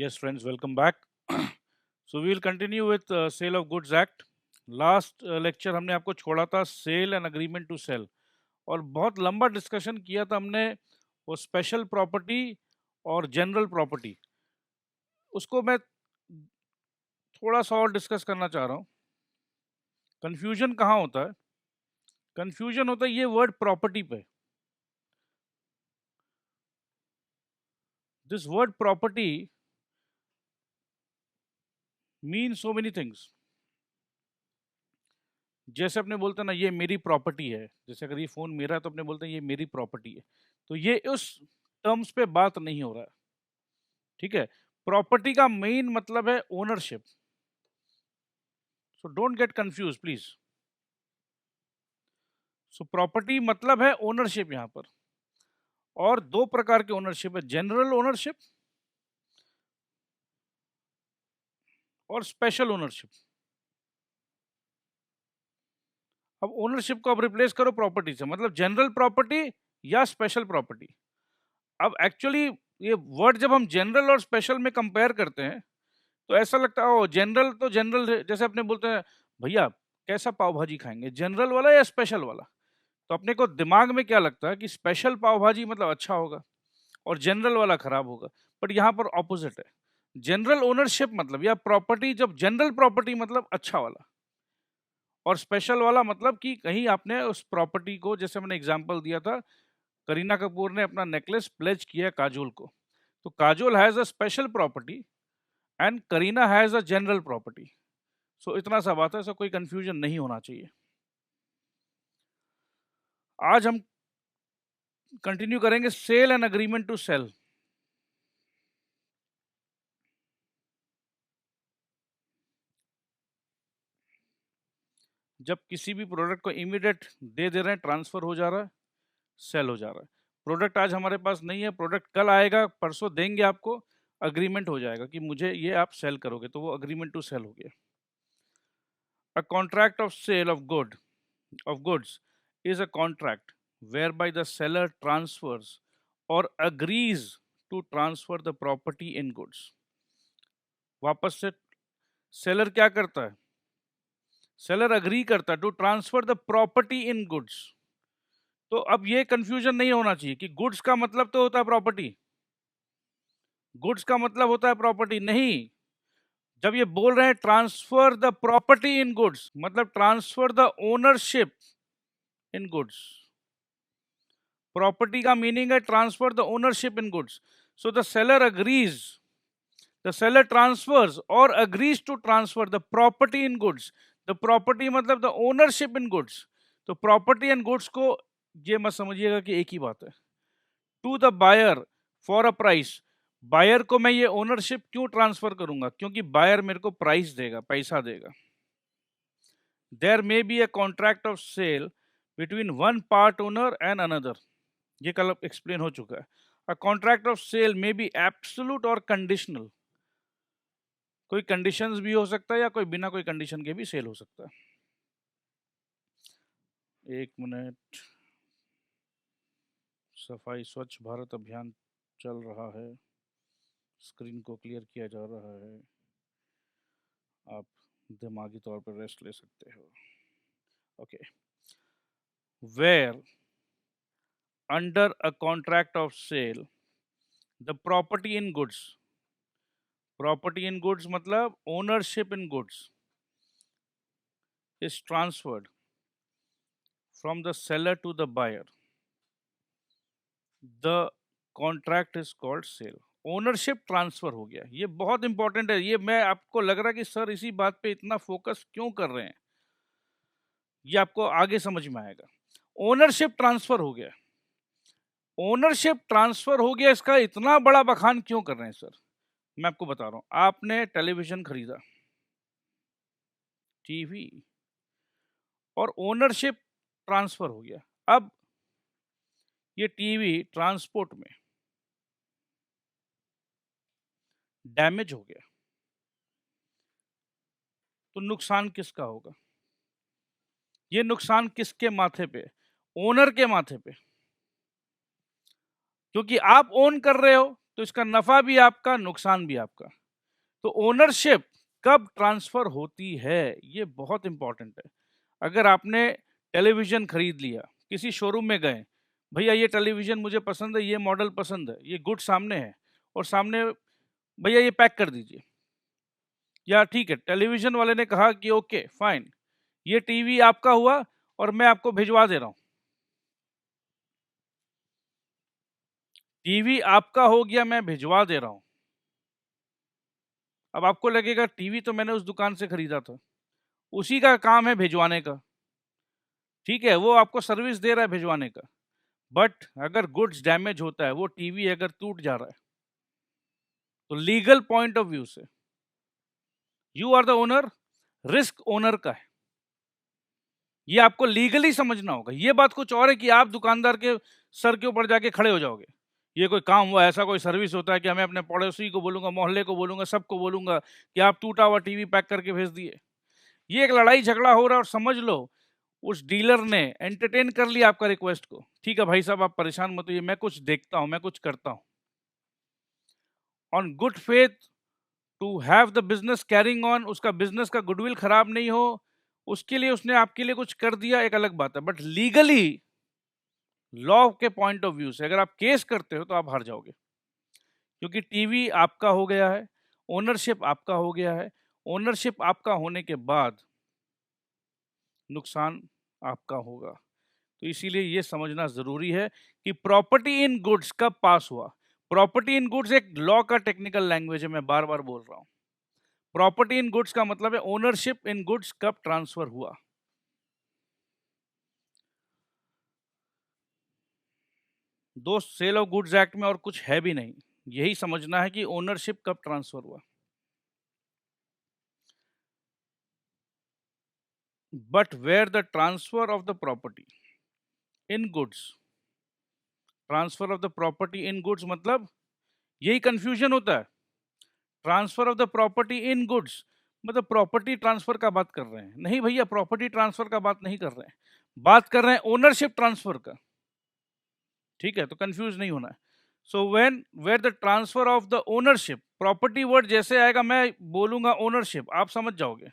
Yes, friends, welcome back. So we will continue with Sale of Goods Act. Last lecture हमने आपको छोड़ा था sale and agreement to sale, और बहुत लंबा डिस्कशन किया था हमने वो स्पेशल प्रॉपर्टी और जनरल प्रॉपर्टी। उसको मैं थोड़ा सा और डिस्कस करना चाह रहा हूँ। कंफ्यूजन कहाँ होता है? कंफ्यूजन होता है ये वर्ड प्रॉपर्टी पे। This word property mean so many things. जैसे अपने बोलते हैं ना ये मेरी प्रॉपर्टी है, जैसे अगर ये फोन मेरा है तो अपने बोलते हैं ये मेरी प्रॉपर्टी है, तो ये उस टर्म्स पे बात नहीं हो रहा है। ठीक है, प्रॉपर्टी का मेन मतलब है ownership. So don't get confuse please. So property मतलब है ओनरशिप यहां पर, और दो प्रकार के ओनरशिप है, जनरल ओनरशिप और स्पेशल ओनरशिप। अब ओनरशिप को अब रिप्लेस करो प्रॉपर्टी से, मतलब जनरल प्रॉपर्टी या स्पेशल प्रॉपर्टी। अब एक्चुअली ये वर्ड जब हम जनरल और स्पेशल में कंपेयर करते हैं तो ऐसा लगता है ओ जनरल तो जनरल है। जैसे अपने बोलते हैं भैया कैसा पाव भाजी खाएंगे, जनरल वाला या स्पेशल वाला? तो अपने को दिमाग में क्या लगता है कि स्पेशल पाव भाजी मतलब अच्छा होगा और जनरल वाला खराब होगा। बट यहाँ पर ऑपोजिट है। जनरल ओनरशिप मतलब या प्रॉपर्टी, जब जनरल प्रॉपर्टी मतलब अच्छा वाला, और स्पेशल वाला मतलब कि कहीं आपने उस प्रॉपर्टी को, जैसे मैंने एग्जांपल दिया था, करीना कपूर ने अपना नेकलेस प्लेज किया काजोल को, तो Kajol has a special property and Kareena has a general property. So इतना सा बात है, ऐसा कोई कंफ्यूजन नहीं होना चाहिए। आज हम कंटिन्यू करेंगे sale and agreement to sale. जब किसी भी प्रोडक्ट को इमीडिएट दे रहे हैं, ट्रांसफर हो जा रहा है, सेल हो जा रहा है। प्रोडक्ट आज हमारे पास नहीं है, प्रोडक्ट कल आएगा, परसों देंगे आपको, अग्रीमेंट हो जाएगा कि मुझे ये आप सेल करोगे, तो वो अग्रीमेंट टू सेल हो गया। A contract of sale of goods is a contract whereby the seller transfers or agrees to transfer the property in goods। वापस से, सेलर क्या करता है? सेलर अग्री करता है to transfer the property in goods. तो अब ये कंफ्यूजन नहीं होना चाहिए कि गुड्स का मतलब तो होता है प्रॉपर्टी, गुड्स का मतलब होता है प्रॉपर्टी नहीं। जब ये बोल रहे हैं transfer the property in goods, मतलब transfer the ownership in goods. Property का मीनिंग है transfer the ownership in goods. So the seller agrees, the seller transfers और agrees to transfer the property in goods. The property मतलब the ownership in goods. तो property and goods को ये मत समझिएगा कि एक ही बात है। To the buyer for a price, buyer को मैं ये ओनरशिप क्यों ट्रांसफर करूंगा? क्योंकि बायर मेरे को प्राइस देगा, पैसा देगा। There may be a contract of sale between one part owner and another. ये कल एक्सप्लेन हो चुका है। A contract of sale may be absolute और कंडीशनल। कोई कंडीशंस भी हो सकता है या कोई बिना कोई कंडीशन के भी सेल हो सकता है। एक मिनट, सफाई स्वच्छ भारत अभियान चल रहा है, स्क्रीन को क्लियर किया जा रहा है, आप दिमागी तौर पर रेस्ट ले सकते हो। Okay, where under a contract of sale the property in goods, property in goods मतलब ownership in goods, is transferred from the seller to the buyer, the contract is called sale. Ownership transfer हो गया, ये बहुत important है। ये मैं आपको लग रहा है कि सर इसी बात पे इतना फोकस क्यों कर रहे हैं, ये आपको आगे समझ में आएगा। ओनरशिप ट्रांसफर हो गया, ओनरशिप ट्रांसफर हो गया, इसका इतना बड़ा बखान क्यों कर रहे हैं सर? मैं आपको बता रहा हूं। आपने टेलीविजन खरीदा, टीवी, और ओनरशिप ट्रांसफर हो गया। अब ये टीवी ट्रांसपोर्ट में डैमेज हो गया, तो नुकसान किसका होगा? ये नुकसान किसके माथे पे? ओनर के माथे पे, क्योंकि आप ओन कर रहे हो, तो इसका नफा भी आपका, नुकसान भी आपका। तो ओनरशिप कब ट्रांसफर होती है, ये बहुत इंपॉर्टेंट है। अगर आपने टेलीविजन खरीद लिया, किसी शोरूम में गए, भैया ये टेलीविजन मुझे पसंद है, ये मॉडल पसंद है, ये गुड सामने है, और सामने भैया ये पैक कर दीजिए, या ठीक है, टेलीविजन वाले ने कहा कि ओके फाइन, ये टीवी आपका हुआ और मैं आपको भिजवा दे रहा हूं, टीवी आपका हो गया, मैं भिजवा दे रहा हूं। अब आपको लगेगा टीवी तो मैंने उस दुकान से खरीदा था, उसी का काम है भिजवाने का, ठीक है, वो आपको सर्विस दे रहा है भिजवाने का। बट अगर गुड्स डैमेज होता है, वो टीवी अगर टूट जा रहा है, तो लीगल पॉइंट ऑफ व्यू से you are the owner, risk owner का है। ये आपको लीगली समझना होगा। ये बात कुछ और है कि आप दुकानदार के सर के ऊपर जाके खड़े हो जाओगे, ये कोई काम हुआ, ऐसा कोई सर्विस होता है कि मैं अपने पड़ोसी को बोलूंगा, मोहल्ले को बोलूंगा, सबको बोलूंगा कि आप टूटा हुआ टीवी पैक करके भेज दिए। ये एक लड़ाई झगड़ा हो रहा है, और समझ लो उस डीलर ने एंटरटेन कर लिया आपका रिक्वेस्ट को, ठीक है भाई साहब आप परेशान मत होइए, मैं कुछ देखता हूं, मैं कुछ करता हूं, on good faith to have the business carrying on, उसका बिजनेस का गुडविल खराब नहीं हो, उसके लिए उसने आपके लिए कुछ कर दिया, एक अलग बात है। बट लीगली, लॉ के पॉइंट ऑफ व्यू से अगर आप केस करते हो तो आप हार जाओगे, क्योंकि टीवी आपका हो गया है, ओनरशिप आपका हो गया है। ओनरशिप आपका होने के बाद नुकसान आपका होगा। तो इसीलिए ये समझना जरूरी है कि प्रॉपर्टी इन गुड्स कब पास हुआ। प्रॉपर्टी इन गुड्स एक लॉ का टेक्निकल लैंग्वेज है, मैं बार बार बोल रहा हूं। प्रॉपर्टी इन गुड्स का मतलब है ओनरशिप इन गुड्स कब ट्रांसफर हुआ। दोस्त, सेल ऑफ गुड्स एक्ट में और कुछ है भी नहीं, यही समझना है कि ओनरशिप कब ट्रांसफर हुआ। But where the transfer of the property in goods, transfer of the property in goods मतलब यही कंफ्यूजन होता है। Transfer of the property in goods मतलब प्रॉपर्टी ट्रांसफर का बात कर रहे हैं, नहीं भैया, प्रॉपर्टी ट्रांसफर का बात नहीं कर रहे हैं, बात कर रहे हैं ओनरशिप ट्रांसफर का, ठीक है, तो कंफ्यूज नहीं होना है। So when where the transfer of the ownership, property word जैसे आएगा मैं बोलूंगा ओनरशिप, आप समझ जाओगे।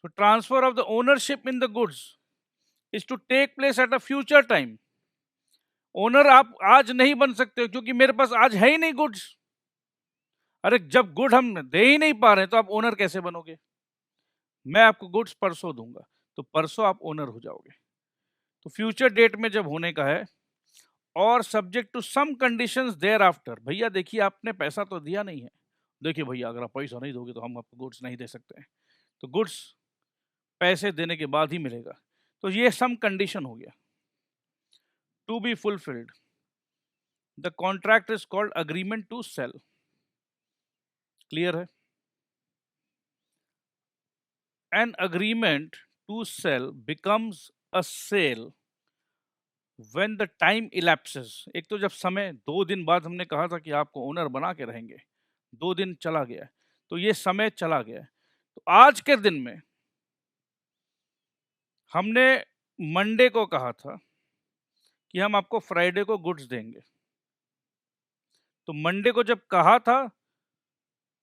So transfer of the ownership in the goods is to take place at a future time. Owner आप आज नहीं बन सकते क्योंकि मेरे पास आज है ही नहीं गुड्स। अरे जब गुड हम दे ही नहीं पा रहे तो आप ओनर कैसे बनोगे। मैं आपको गुड्स परसों दूंगा तो परसों आप ओनर हो जाओगे। तो फ्यूचर डेट में जब होने का है, और subject to some conditions thereafter. भैया देखिए आपने पैसा तो दिया नहीं है, देखिए भैया अगर आप पैसा नहीं दोगे तो हम आपको गुड्स नहीं दे सकते हैं। तो गुड्स पैसे देने के बाद ही मिलेगा। तो ये सम कंडीशन हो गया। To be fulfilled, the contract is called agreement to sell. Clear है। An agreement to sell becomes a sale when the time elapses. एक तो जब समय, 2 दिन बाद हमने कहा था कि आपको ओनर बना के रहेंगे, 2 दिन चला गया, तो ये समय चला गया। तो आज के दिन में हमने मंडे को कहा था कि हम आपको फ्राइडे को गुड्स देंगे, तो मंडे को जब कहा था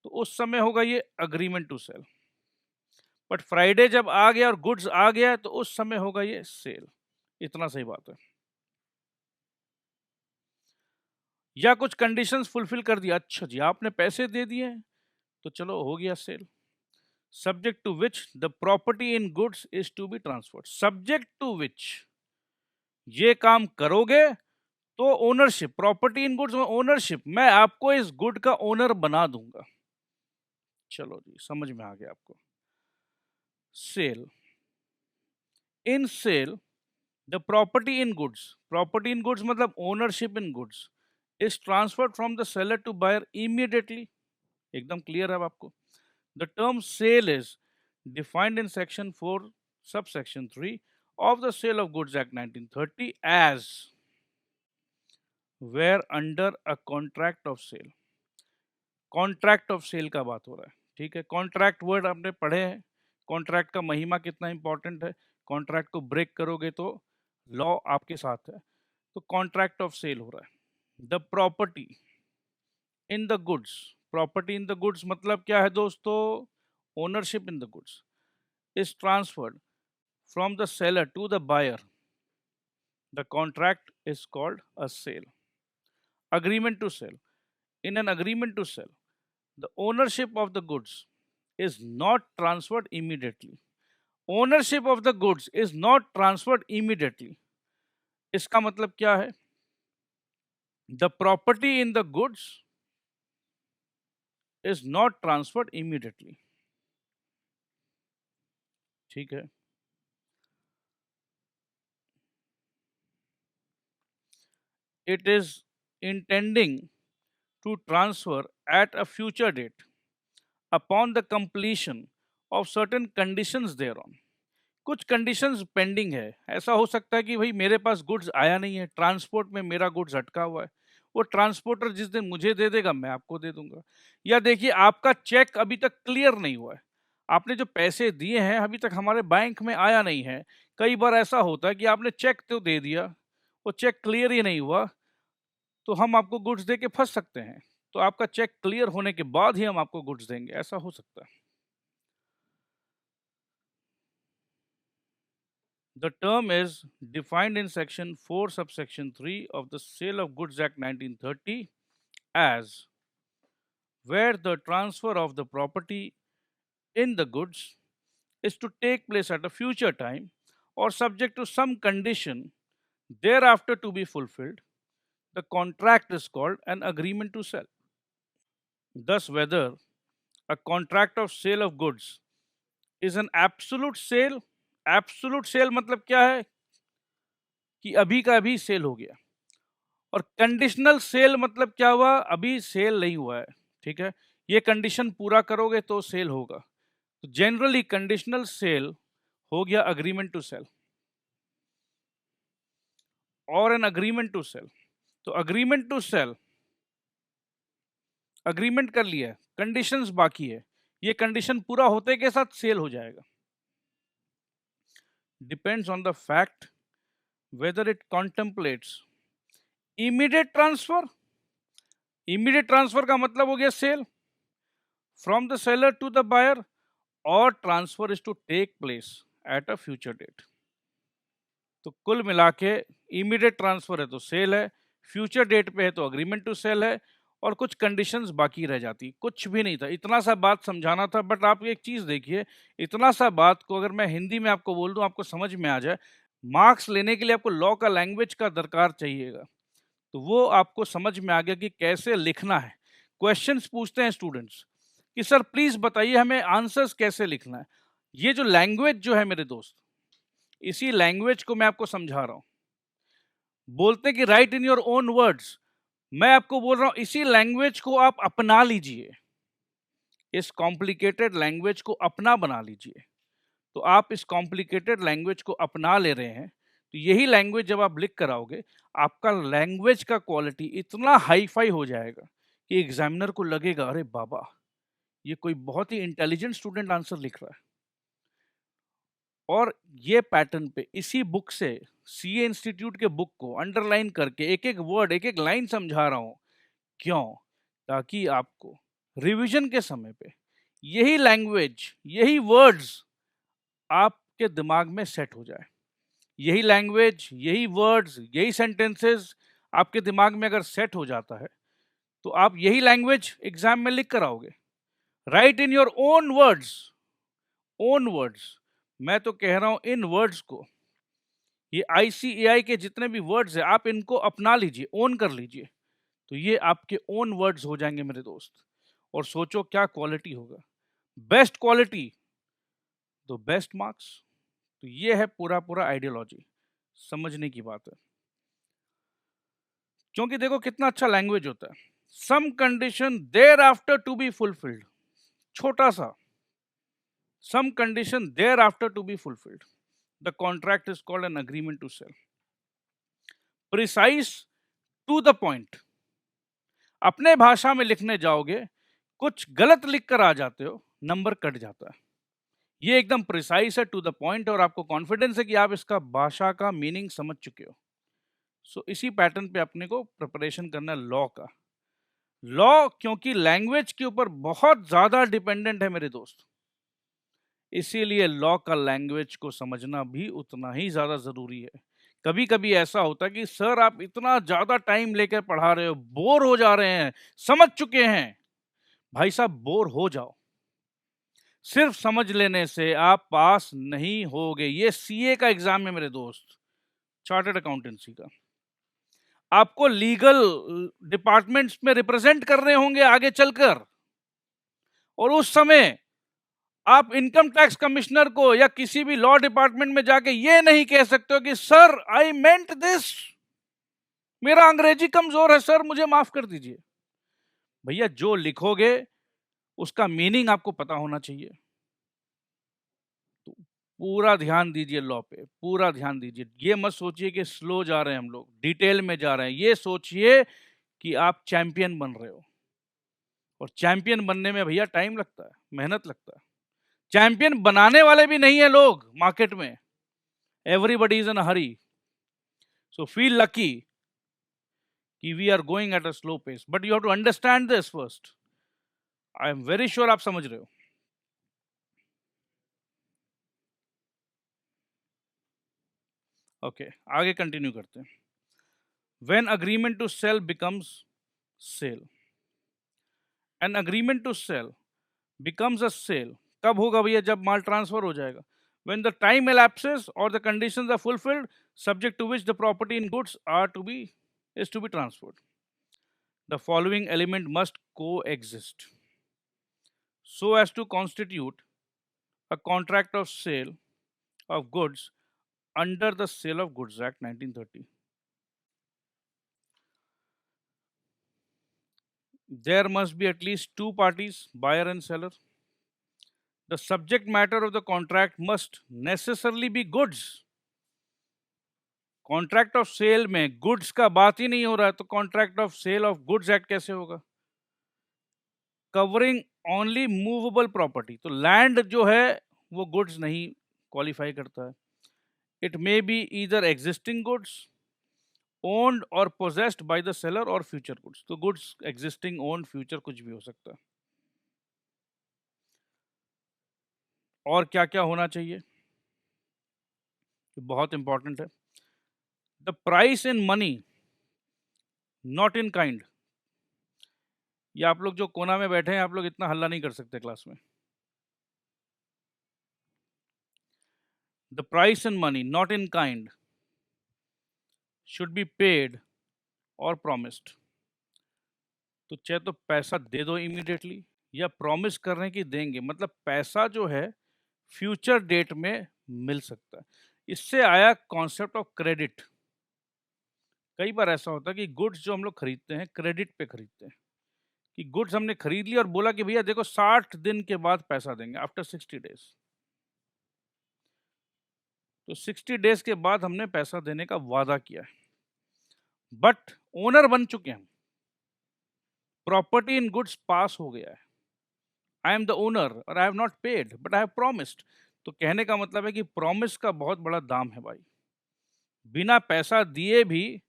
तो उस समय होगा ये agreement to sale. But Friday जब आ गया और गुड्स आ गया तो उस समय होगा ये सेल। इतना सही बात है। या कुछ कंडीशंस फुलफिल कर दिया, अच्छा जी आपने पैसे दे दिए तो चलो हो गया sale. Subject to which the property in goods is to be transferred. Subject to which ये काम करोगे तो ओनरशिप, प्रॉपर्टी इन गुड्स में ओनरशिप, मैं आपको इस गुड का ओनर बना दूंगा। चलो जी समझ में आ गया आपको। Sale, in sale the property in goods, property in goods मतलब ownership in goods is transferred from the seller to buyer immediately. एकदम क्लियर है अब आपको। The term sale is defined in section 4 subsection 3 of the Sale of Goods Act 1930 as where under a contract of sale। Contract of sale का बात हो रहा है, ठीक है। कॉन्ट्रैक्ट वर्ड आपने पढ़े हैं, कॉन्ट्रैक्ट का महिमा कितना इंपॉर्टेंट है। कॉन्ट्रैक्ट को ब्रेक करोगे तो लॉ आपके साथ है। तो कॉन्ट्रैक्ट ऑफ सेल हो रहा है। The property in the goods, property in the goods मतलब क्या है दोस्तों, ownership in the goods is transferred from the seller to the buyer, the contract is called a sale. agreement to sell, in an agreement to sell the ownership of the goods is not transferred immediately, ownership of the goods is not transferred immediately। इसका मतलब क्या है, the property in the goods is not transferred immediately, ठीक है। it is intending to transfer at a future date upon the completion of certain conditions thereon। कुछ conditions pending है, ऐसा हो सकता है कि भाई मेरे पास गुड्स आया नहीं है, ट्रांसपोर्ट में मेरा गुड्स अटका हुआ है, वो ट्रांसपोर्टर जिस दिन मुझे दे देगा मैं आपको दे दूंगा। या देखिए आपका चेक अभी तक क्लियर नहीं हुआ है, आपने जो पैसे दिए हैं अभी तक हमारे बैंक में आया नहीं है। कई बार ऐसा होता है कि आपने चेक तो दे दिया, वो चेक क्लियर ही नहीं हुआ, तो हम आपको गुड्स दे के फंस सकते हैं। तो आपका चेक क्लियर होने के बाद ही हम आपको गुड्स देंगे, ऐसा हो सकता है। The term is defined in section 4 subsection 3 of the Sale of Goods Act 1930 as where the transfer of the property in the goods is to take place at a future time or subject to some condition thereafter to be fulfilled, the contract is called an agreement to sell। Thus, whether a contract of sale of goods is an absolute sale, absolute sale मतलब क्या है कि अभी का अभी cell हो गया, और कंडीशनल सेल मतलब क्या हुआ, अभी सेल नहीं हुआ है, ठीक है, ये कंडीशन पूरा करोगे तो सेल होगा। तो जनरली कंडीशनल सेल हो गया अग्रीमेंट टू सेल और एन अग्रीमेंट टू सेल। तो अग्रीमेंट टू सेल, अग्रीमेंट कर लिया है, कंडीशंस बाकी है, ये कंडीशन पूरा होते के साथ सेल हो जाएगा। Depends on the fact whether it contemplates immediate transfer, immediate transfer का मतलब हो गया sale from the seller to the buyer, और transfer is to take place at a future date. तो कुल मिला के इमीडिएट ट्रांसफर है तो सेल है, फ्यूचर डेट पे है तो अग्रीमेंट टू सेल है, और कुछ कंडीशंस बाकी रह जाती, कुछ भी नहीं था, इतना सा बात समझाना था। बट आप एक चीज देखिए, इतना सा बात को अगर मैं हिंदी में आपको बोल दूं आपको समझ में आ जाए, मार्क्स लेने के लिए आपको लॉ का लैंग्वेज का दरकार चाहिएगा, तो वो आपको समझ में आ गया कि कैसे लिखना है। क्वेश्चंस पूछते हैं स्टूडेंट्स कि सर प्लीज बताइए हमें आंसर्स कैसे लिखना है। ये जो लैंग्वेज जो है मेरे दोस्त, इसी लैंग्वेज को मैं आपको समझा रहा हूं। बोलते कि right in your own words, मैं आपको बोल रहा हूं इसी लैंग्वेज को आप अपना लीजिए, इस कॉम्प्लिकेटेड लैंग्वेज को अपना बना लीजिए। तो आप इस कॉम्प्लिकेटेड लैंग्वेज को अपना ले रहे हैं, तो यही लैंग्वेज जब आप लिख कर आओगे, आपका लैंग्वेज का क्वालिटी इतना हाई फाई हो जाएगा कि एग्जामिनर को लगेगा अरे बाबा ये कोई बहुत ही इंटेलिजेंट स्टूडेंट आंसर लिख रहा है। और ये पैटर्न पे इसी बुक से, सीए इंस्टीट्यूट के बुक को अंडरलाइन करके एक एक वर्ड एक एक लाइन समझा रहा हूं, क्यों, ताकि आपको रिवीजन के समय पे यही लैंग्वेज यही वर्ड्स आपके दिमाग में सेट हो जाए। यही लैंग्वेज यही वर्ड्स यही सेंटेंसेस आपके दिमाग में अगर सेट हो जाता है, तो आप यही लैंग्वेज एग्जाम में लिख कर आओगे। Right in your own words, own words, मैं तो कह रहा हूं इन वर्ड्स को, ये आईसीएआई के जितने भी वर्ड्स हैं आप इनको अपना लीजिए, ओन कर लीजिए, तो ये आपके ओन वर्ड्स हो जाएंगे मेरे दोस्त। और सोचो क्या क्वालिटी होगा, बेस्ट क्वालिटी तो बेस्ट मार्क्स। तो ये है पूरा पूरा आइडियोलॉजी, समझने की बात है। क्योंकि देखो कितना अच्छा लैंग्वेज होता है, some condition thereafter to be fulfilled, छोटा सा, some condition thereafter to be fulfilled, the contract is called an agreement to sell। precise to the point, अपने भाषा में लिखने जाओगे कुछ गलत लिख कर आ जाते हो, नंबर कट जाता है। ये एकदम प्रिसाइज है, टू द पॉइंट, और आपको कॉन्फिडेंस है कि आप इसका भाषा का मीनिंग समझ चुके हो। सो इसी पैटर्न पे अपने को प्रिपरेशन करना है लॉ का। लॉ क्योंकि लैंग्वेज के ऊपर बहुत ज्यादा डिपेंडेंट है मेरे दोस्त, इसीलिए लॉ का लैंग्वेज को समझना भी उतना ही ज्यादा जरूरी है। कभी कभी ऐसा होता है कि सर आप इतना ज्यादा टाइम लेकर पढ़ा रहे हो, बोर हो जा रहे हैं, समझ चुके हैं। भाई साहब बोर हो जाओ, सिर्फ समझ लेने से आप पास नहीं होगे। ये सीए का एग्जाम है मेरे दोस्त, चार्टर्ड अकाउंटेंसी का। आपको लीगल डिपार्टमेंट्स में रिप्रेजेंट कर रहे होंगे आगे चलकर, और उस समय आप इनकम टैक्स कमिश्नर को या किसी भी लॉ डिपार्टमेंट में जाके ये नहीं कह सकते हो कि सर आई मेंट दिस, मेरा अंग्रेजी कमजोर है सर, मुझे माफ कर दीजिए। भैया जो लिखोगे उसका मीनिंग आपको पता होना चाहिए। तो पूरा ध्यान दीजिए लॉ पे, पूरा ध्यान दीजिए। ये मत सोचिए कि स्लो जा रहे हैं हम लोग, डिटेल में जा रहे हैं। ये सोचिए कि आप चैंपियन बन रहे हो, और चैंपियन बनने में भैया टाइम लगता है, मेहनत लगता है। चैंपियन बनाने वाले भी नहीं है लोग मार्केट में, everybody is in a hurry. So feel lucky कि we are going at a slow pace, but you have to understand this first. I am very sure आप समझ रहे हो। ओके, आगे कंटिन्यू करते हैं। When agreement to sell becomes sale, an agreement to sell becomes a sale कब होगा भैया? जब माल ट्रांसफर हो जाएगा। When the time elapses or the conditions are fulfilled, subject to which the property in goods is to be transferred. The following element must coexist so as to constitute a contract of sale of goods under the Sale of Goods Act 1930. There must be at least two parties, buyer and seller. The subject matter of the contract must necessarily be goods. Contract of sale में goods का बात ही नहीं हो रहा है, तो contract of sale of goods act कैसे होगा? कवरिंग ओनली मूवेबल प्रॉपर्टी, तो लैंड जो है वो गुड्स नहीं क्वालिफाई करता है। It may be either existing goods owned और पोजेस्ड बाय द सेलर और फ्यूचर गुड्स, तो गुड्स एग्जिस्टिंग, ओन्ड, फ्यूचर कुछ भी हो सकता है। और क्या क्या होना चाहिए, बहुत इंपॉर्टेंट है। The price in money not in kind. ये आप लोग जो कोना में बैठे हैं, आप लोग इतना हल्ला नहीं कर सकते क्लास में। The price in money, not in kind, should be paid or promised. तो चाहे तो पैसा दे दो इमीडिएटली, या प्रॉमिस कर रहे हैं कि देंगे, मतलब पैसा जो है फ्यूचर डेट में मिल सकता है। इससे आया कॉन्सेप्ट ऑफ क्रेडिट। कई बार ऐसा होता है कि गुड्स जो हम लोग खरीदते हैं क्रेडिट पे खरीदते हैं, कि गुड्स हमने खरीद ली और बोला कि भैया देखो 60 दिन के बाद पैसा देंगे, आफ्टर 60 डेज। तो 60 डेज के बाद हमने पैसा देने का वादा किया है, बट ओनर बन चुके हैं, प्रॉपर्टी इन गुड्स पास हो गया है, आई एम द ओनर और I have not paid but I have promised. तो कहने का मतलब है कि प्रॉमिस का बहुत बड़ा दाम है भाई। बिना पैसा दिए भी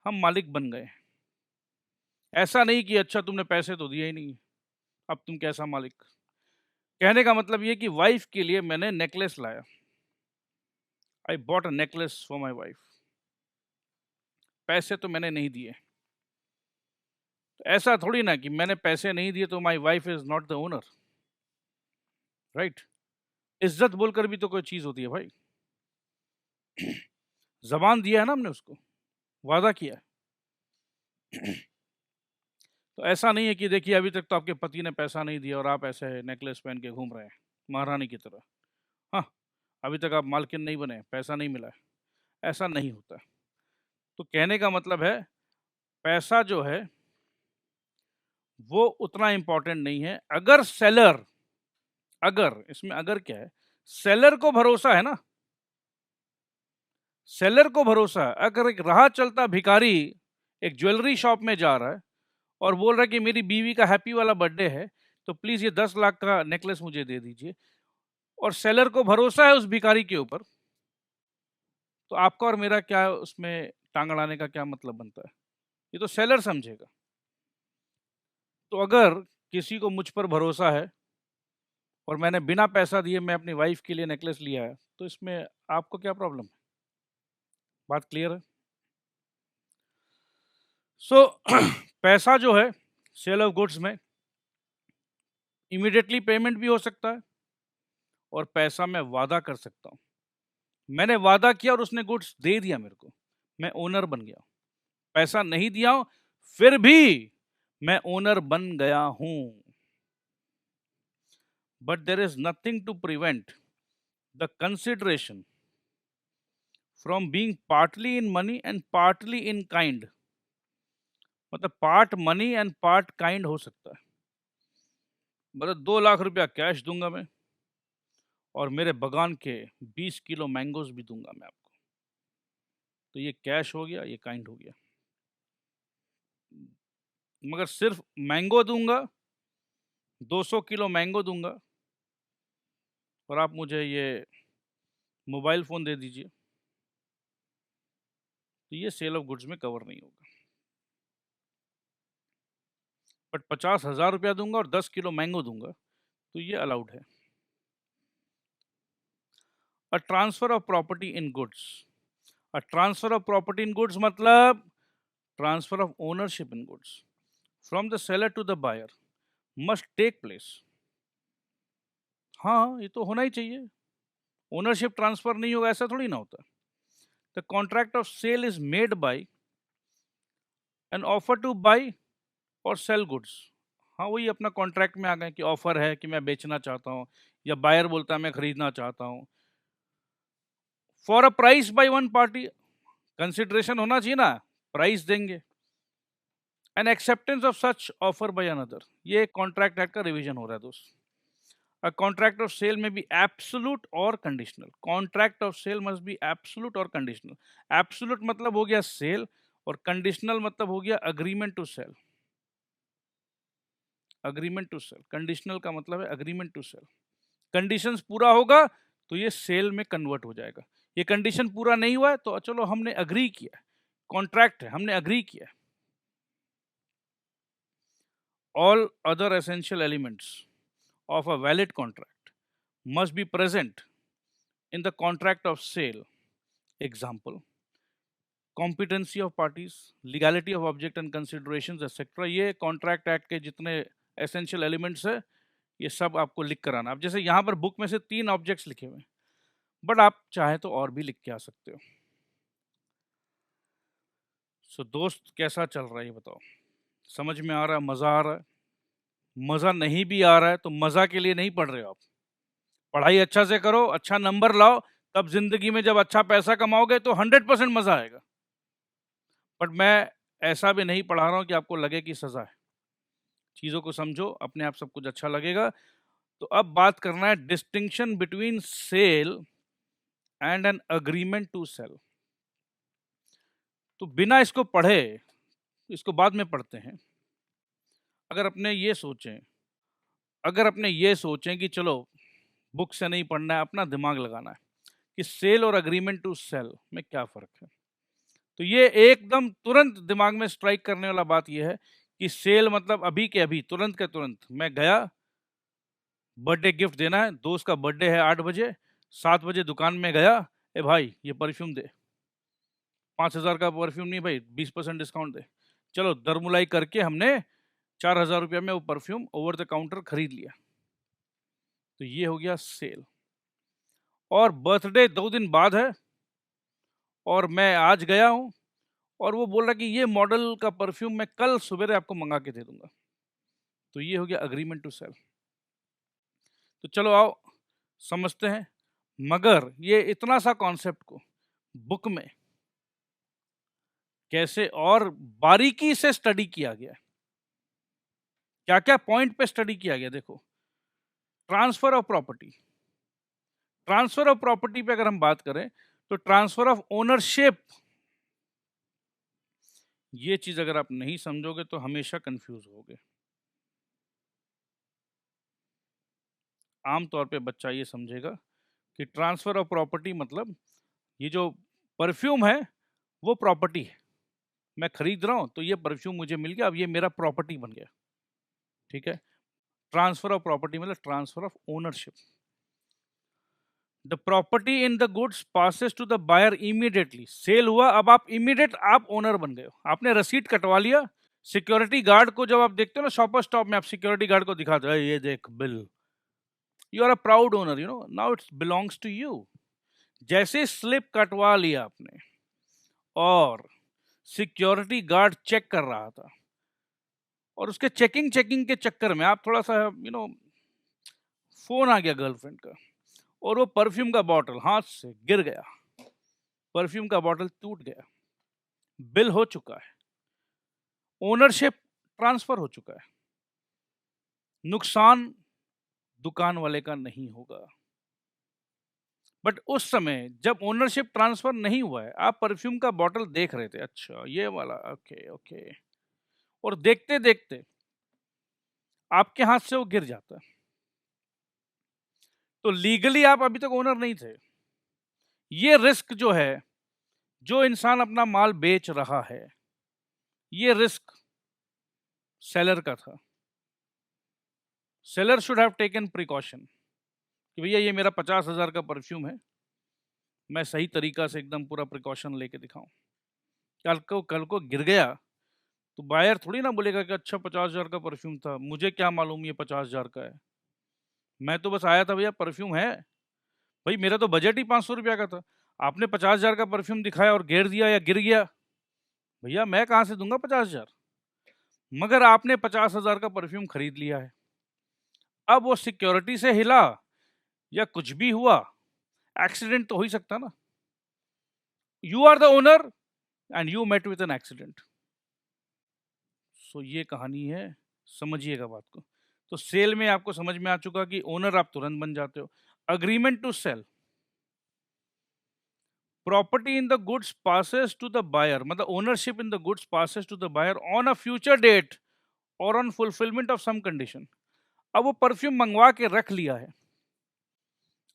हम मालिक बन गए। ऐसा नहीं कि अच्छा तुमने पैसे तो दिए ही नहीं, अब तुम कैसा मालिक। कहने का मतलब ये कि वाइफ के लिए मैंने नेकलेस लाया, I bought a necklace for my wife, पैसे तो मैंने नहीं दिए। तो ऐसा थोड़ी ना कि मैंने पैसे नहीं दिए तो my wife is not the owner, right? इज्जत बोलकर भी तो कोई चीज होती है भाई। जबान दिया है ना हमने उसको, वादा किया है। तो ऐसा नहीं है कि देखिए अभी तक तो आपके पति ने पैसा नहीं दिया और आप ऐसे नेकलेस पहन के घूम रहे हैं महारानी की तरह। हाँ, अभी तक आप मालकिन नहीं बने, पैसा नहीं मिला है, ऐसा नहीं होता। तो कहने का मतलब है पैसा जो है वो उतना इंपॉर्टेंट नहीं है। अगर सेलर, अगर इसमें अगर क्या है, सेलर को भरोसा है ना, सेलर को भरोसा है। अगर एक राह चलता भिखारी एक ज्वेलरी शॉप में जा रहा है और बोल रहा है कि मेरी बीवी का हैप्पी वाला बर्थडे है तो प्लीज ये 10 लाख का नेकलेस मुझे दे दीजिए, और सेलर को भरोसा है उस भिखारी के ऊपर, तो आपका और मेरा क्या उसमें टांग अड़ाने का क्या मतलब बनता है? ये तो सेलर समझेगा। तो अगर किसी को मुझ पर भरोसा है और मैंने बिना पैसा दिए मैं अपनी वाइफ के लिए नेकलेस लिया है, तो इसमें आपको क्या प्रॉब्लम है? बात क्लियर है? सो पैसा जो है सेल ऑफ गुड्स में इमीडिएटली पेमेंट भी हो सकता है और पैसा मैं वादा कर सकता हूँ। मैंने वादा किया और उसने गुड्स दे दिया मेरे को, मैं ओनर बन गया। पैसा नहीं दिया हूं, फिर भी मैं ओनर बन गया हूं। But there is nothing to prevent the consideration from being partly in money and partly in kind. मतलब part money and part kind हो सकता है। मतलब 2 लाख रुपया कैश दूंगा मैं और मेरे बगान के 20 किलो मैंगोज भी दूंगा मैं आपको। तो ये कैश हो गया, ये काइंड हो गया। मगर सिर्फ मैंगो दूंगा, 200 किलो मैंगो दूंगा और आप मुझे ये मोबाइल फ़ोन दे दीजिए, तो ये सेल ऑफ गुड्स में कवर नहीं होगा। बट 50,000 रुपया दूंगा और 10 किलो मैंगो दूंगा, तो ये अलाउड है। A transfer of property in goods. A transfer of property in goods मतलब transfer of ownership in goods from the seller to the buyer must take place. हाँ, ये तो होना ही चाहिए। ओनरशिप ट्रांसफर नहीं होगा ऐसा थोड़ी ना होता। The contract of sale is made by an offer to buy और सेल गुड्स। हाँ, वही अपना कॉन्ट्रैक्ट में आ गए कि ऑफर है कि मैं बेचना चाहता हूँ, या बायर बोलता है मैं खरीदना चाहता हूँ। For a price by one party, consideration होना चाहिए ना, प्राइस देंगे। An acceptance of such offer by another, ये कॉन्ट्रैक्ट एक्ट का रिवीजन हो रहा है दोस्त। A contract of sale may be absolute और conditional. Contract of sale must be absolute और कंडीशनल। एब्सोल्यूट मतलब हो गया सेल और कंडीशनल मतलब हो गया agreement to sale. Agreement to sale, conditional का मतलब है अग्रीमेंट टू सेल। कंडीशंस पूरा होगा तो ये सेल में कन्वर्ट हो जाएगा। ये कंडीशन पूरा नहीं हुआ है तो चलो हमने अग्री किया, कॉन्ट्रैक्ट है, हमने अग्री किया। All other essential elements of a valid contract must be present in the contract of sale. Example, competency of parties, legality of object and considerations etcetera. ये कॉन्ट्रैक्ट एक्ट के जितने essential elements है ये सब आपको लिख कर आना। अब जैसे यहाँ पर बुक में से 3 ऑब्जेक्ट्स लिखे हुए हैं, बट आप चाहे तो और भी लिख के आ सकते हो। सो दोस्त कैसा चल रहा है ये बताओ? समझ में आ रहा है? मज़ा आ रहा है? मज़ा नहीं भी आ रहा है तो मज़ा के लिए नहीं पढ़ रहे हो आप। पढ़ाई अच्छा से करो, अच्छा नंबर लाओ, तब जिंदगी में जब अच्छा पैसा कमाओगे तो 100% मज़ा आएगा। बट मैं ऐसा भी नहीं पढ़ा रहा हूँ कि आपको लगे कि सज़ा है। चीज़ों को समझो, अपने आप सब कुछ अच्छा लगेगा। तो अब बात करना है distinction between sale and an agreement to sale. तो बिना इसको पढ़े, इसको बाद में पढ़ते हैं। अगर अपने ये सोचें, कि चलो बुक से नहीं पढ़ना है, अपना दिमाग लगाना है कि सेल और अग्रीमेंट टू सेल में क्या फ़र्क है, तो ये एकदम तुरंत दिमाग में स्ट्राइक करने वाला बात ये है कि सेल मतलब अभी के अभी, तुरंत के तुरंत मैं गया, बर्थडे गिफ्ट देना है, दोस्त का बर्थडे है 8 बजे, 7 बजे दुकान में गया, ए भाई ये परफ्यूम दे, 5,000 का परफ्यूम नहीं भाई, 20% डिस्काउंट दे। चलो दरमुलाई करके हमने 4,000 रुपया में वो परफ्यूम ओवर द काउंटर खरीद लिया। तो ये हो गया सेल। और बर्थडे 2 दिन बाद है और मैं आज गया हूँ और वो बोल रहा कि ये मॉडल का परफ्यूम मैं कल सवेरे आपको मंगा के दे दूंगा। तो ये हो गया अग्रीमेंट टू सेल। तो चलो आओ समझते हैं। मगर ये इतना सा कॉन्सेप्ट को बुक में कैसे और बारीकी से स्टडी किया गया, क्या क्या पॉइंट पे स्टडी किया गया देखो। Transfer of property, transfer of property पे अगर हम बात करें तो ट्रांसफर ऑफ ओनरशिप, ये चीज अगर आप नहीं समझोगे तो हमेशा कंफ्यूज होगे। आमतौर पे बच्चा ये समझेगा कि ट्रांसफर ऑफ प्रॉपर्टी मतलब ये जो परफ्यूम है वो प्रॉपर्टी है, मैं खरीद रहा हूँ तो ये परफ्यूम मुझे मिल गया, अब ये मेरा प्रॉपर्टी बन गया, ठीक है। ट्रांसफर ऑफ प्रॉपर्टी मतलब transfer of ownership. The property in the goods passes to the buyer immediately, sale हुआ, अब आप इमीडिएट आप ओनर बन गए हो, आपने रसीद कटवा लिया। सिक्योरिटी गार्ड को जब आप देखते हो ना शॉपर स्टॉप में, आप सिक्योरिटी गार्ड को दिखाते हो, ये देख bill, you are a proud owner, you know, now it's belongs to you. जैसे स्लिप कटवा लिया आपने और सिक्योरिटी गार्ड चेक कर रहा था, और उसके चेकिंग के चक्कर में आप थोड़ा सा फोन आ गया गर्लफ्रेंड का, और वो परफ्यूम का बॉटल हाथ से गिर गया, परफ्यूम का बॉटल टूट गया, बिल हो चुका है, ओनरशिप ट्रांसफर हो चुका है, नुकसान दुकान वाले का नहीं होगा। बट उस समय जब ओनरशिप ट्रांसफर नहीं हुआ है, आप परफ्यूम का बॉटल देख रहे थे, अच्छा ये वाला, ओके ओके, और देखते देखते आपके हाथ से वो गिर जाता है, तो लीगली आप अभी तक ओनर नहीं थे। ये रिस्क जो है, जो इंसान अपना माल बेच रहा है, ये रिस्क सेलर का था। Seller should have taken precaution कि भैया ये मेरा 50,000 का परफ्यूम है, मैं सही तरीका से एकदम पूरा प्रिकॉशन लेके दिखाऊं, कल को गिर गया तो बायर थोड़ी ना बोलेगा कि अच्छा 50,000 का परफ्यूम था, मुझे क्या मालूम ये 50,000 का है, मैं तो बस आया था भैया परफ्यूम है, भाई मेरा तो बजट ही 500 रुपया का था, आपने 50,000 का परफ्यूम दिखाया और घेर दिया या गिर गया, भैया मैं कहाँ से दूंगा 50,000। मगर आपने 50,000 का परफ्यूम खरीद लिया है, अब वो सिक्योरिटी से हिला या कुछ भी हुआ, एक्सीडेंट तो हो ही सकता ना, you are the owner and you met with an accident. So ये कहानी है, समझिएगा बात को। तो सेल में आपको समझ में आ चुका कि ओनर आप तुरंत बन जाते हो। Agreement to sell, property in the goods passes to the buyer, मतलब ownership in the goods passes to the buyer on a future date और on fulfilment of some condition. अब वो परफ्यूम मंगवा के रख लिया है,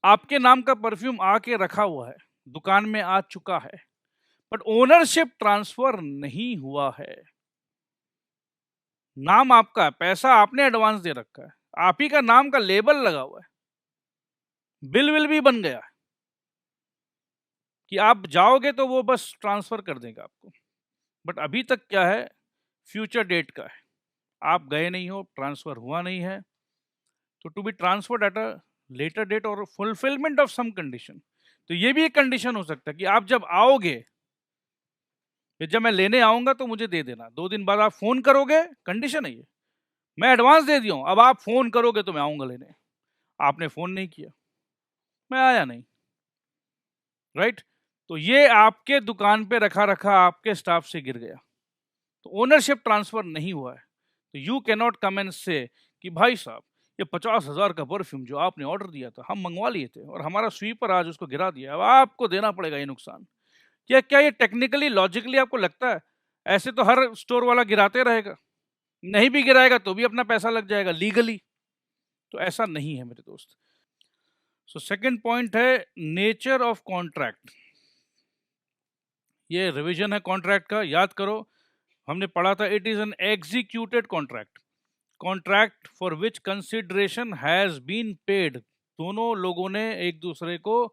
आपके नाम का परफ्यूम आके रखा हुआ है, दुकान में आ चुका है, बट ओनरशिप ट्रांसफर नहीं हुआ है। नाम आपका है, पैसा आपने एडवांस दे रखा है, आप ही का नाम का लेबल लगा हुआ है, बिल विल भी बन गया है कि आप जाओगे तो वो बस ट्रांसफर कर देगा आपको, बट अभी तक क्या है, फ्यूचर डेट का है, आप गए नहीं हो, ट्रांसफर हुआ नहीं है, तो to be transferred at a later date और फुलफिलमेंट ऑफ सम कंडीशन। तो ये भी एक कंडीशन हो सकता है कि आप जब आओगे, जब मैं लेने आऊंगा तो मुझे दे देना, 2 दिन बाद आप फोन करोगे, कंडीशन है ये, मैं एडवांस दे दिया हूं, अब आप फोन करोगे तो मैं आऊंगा लेने, आपने फोन नहीं किया, मैं आया नहीं, राइट। तो ये आपके दुकान पे रखा रखा आपके स्टाफ से गिर गया, तो ओनरशिप ट्रांसफर नहीं हुआ है, तो you can not come and से कि भाई साहब ये 50,000 का परफ्यूम जो आपने ऑर्डर दिया था हम मंगवा लिए थे और हमारा स्वीपर आज उसको गिरा दिया, अब आपको देना पड़ेगा ये नुकसान। क्या क्या ये टेक्निकली लॉजिकली आपको लगता है ऐसे तो हर स्टोर वाला गिराते रहेगा? नहीं भी गिराएगा तो भी अपना पैसा लग जाएगा लीगली, तो ऐसा नहीं है मेरे दोस्त। सो सेकंड पॉइंट है नेचर ऑफ कॉन्ट्रैक्ट, ये रिवीजन है कॉन्ट्रैक्ट का, याद करो हमने पढ़ा था, it is an executed contract, contract for which consideration has been paid, दोनों लोगों ने एक दूसरे को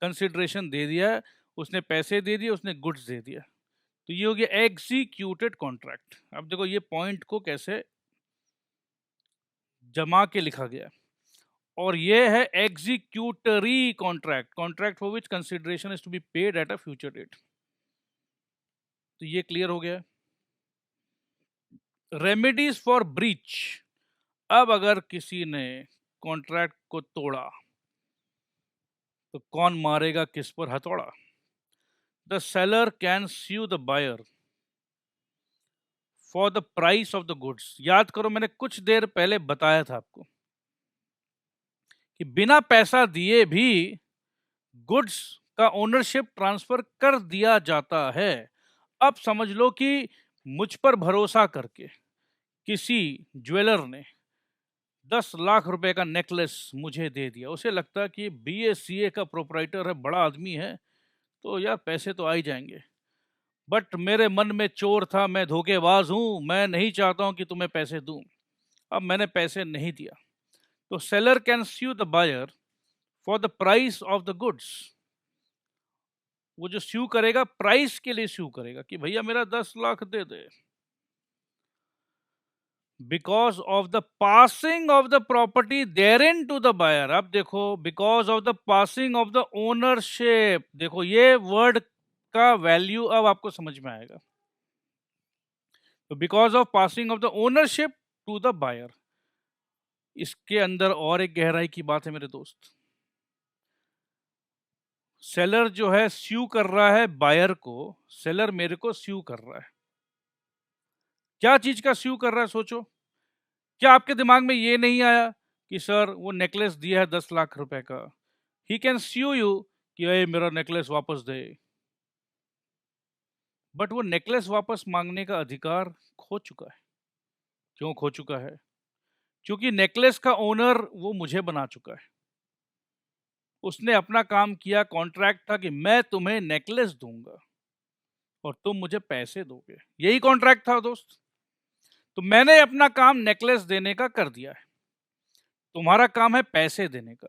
कंसिडरेशन दे दिया है, उसने पैसे दे दिए, उसने गुड्स दे दिया, तो ये हो गया एग्जीक्यूटेड कॉन्ट्रैक्ट। अब देखो ये पॉइंट को कैसे जमा के लिखा गया, और ये है executory contract, contract for which consideration is to be paid at a future date. तो ये क्लियर हो गया। रेमेडीज फॉर ब्रीच, अब अगर किसी ने कॉन्ट्रैक्ट को तोड़ा तो कौन मारेगा किस पर हथौड़ा? The seller can sue the buyer for the price of the goods. याद करो मैंने कुछ देर पहले बताया था आपको कि बिना पैसा दिए भी गुड्स का ओनरशिप ट्रांसफर कर दिया जाता है। अब समझ लो कि मुझ पर भरोसा करके किसी ज्वेलर ने 10 लाख रुपए का नेकलेस मुझे दे दिया, उसे लगता है कि BACA का प्रोपराइटर है, बड़ा आदमी है, तो यार पैसे तो आ ही जाएंगे, बट मेरे मन में चोर था, मैं धोखेबाज हूं, मैं नहीं चाहता हूं कि तुम्हें पैसे दूं। अब मैंने पैसे नहीं दिया, तो seller can sue the buyer for the price of the goods. वो जो स्यू करेगा प्राइस के लिए स्यू करेगा कि भैया मेरा 10 लाख दे दे, because of the passing of the property therein to the buyer. अब देखो, because of the passing of the ownership, देखो ये वर्ड का वैल्यू अब आपको समझ में आएगा। तो because of passing of the ownership to the buyer, इसके अंदर और एक गहराई की बात है मेरे दोस्त। सेलर जो है स्यू कर रहा है बायर को, सेलर मेरे को स्यू कर रहा है। क्या चीज का स्यू कर रहा है सोचो। क्या आपके दिमाग में ये नहीं आया कि सर वो नेकलेस दिया है 10 लाख रुपए का, ही कैन स्यू यू कि अरे मेरा नेकलेस वापस दे। बट वो नेकलेस वापस मांगने का अधिकार खो चुका है। क्यों खो चुका है? क्योंकि नेकलेस का ओनर वो मुझे बना चुका है। उसने अपना काम किया, कॉन्ट्रैक्ट था कि मैं तुम्हें नेकलेस दूंगा और तुम मुझे पैसे दोगे, यही कॉन्ट्रैक्ट था दोस्त। तो मैंने अपना काम नेकलेस देने का कर दिया है, तुम्हारा काम है पैसे देने का।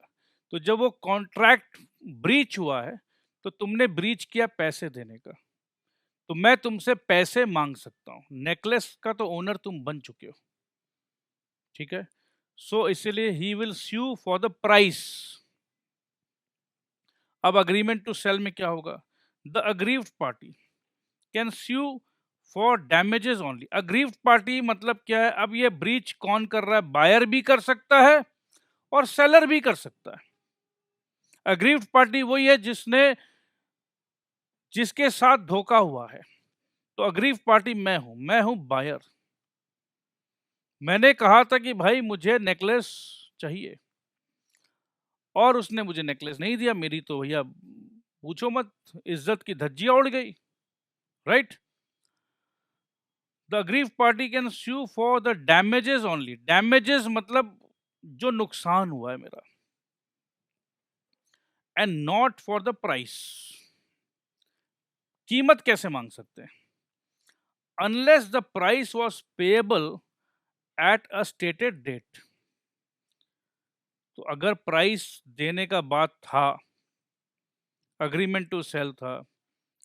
तो जब वो कॉन्ट्रैक्ट ब्रीच हुआ है, तो तुमने ब्रीच किया पैसे देने का, तो मैं तुमसे पैसे मांग सकता हूं। नेकलेस का तो ओनर तुम बन चुके हो, ठीक है। सो इसलिए he will sue for the price. अब अग्रीमेंट टू सेल में क्या होगा? The aggrieved party can sue for damages only. Aggrieved party मतलब क्या है? अब ये ब्रीच कौन कर रहा है? बायर भी कर सकता है और सेलर भी कर सकता है। अग्रीव्ड पार्टी वही है जिसके साथ धोखा हुआ है। तो अग्रीव्ड पार्टी मैं हूं बायर। मैंने कहा था कि भाई मुझे नेकलेस चाहिए, और उसने मुझे नेकलेस नहीं दिया। मेरी तो भैया पूछो मत, इज्जत की धज्जियां उड़ गई, right. The aggrieved party can sue for the damages only. Damages मतलब जो नुकसान हुआ है मेरा, and not for the price. कीमत कैसे मांग सकते हैं? Unless the price was payable at a stated date. तो अगर प्राइस देने का बात था, अग्रीमेंट टू सेल था,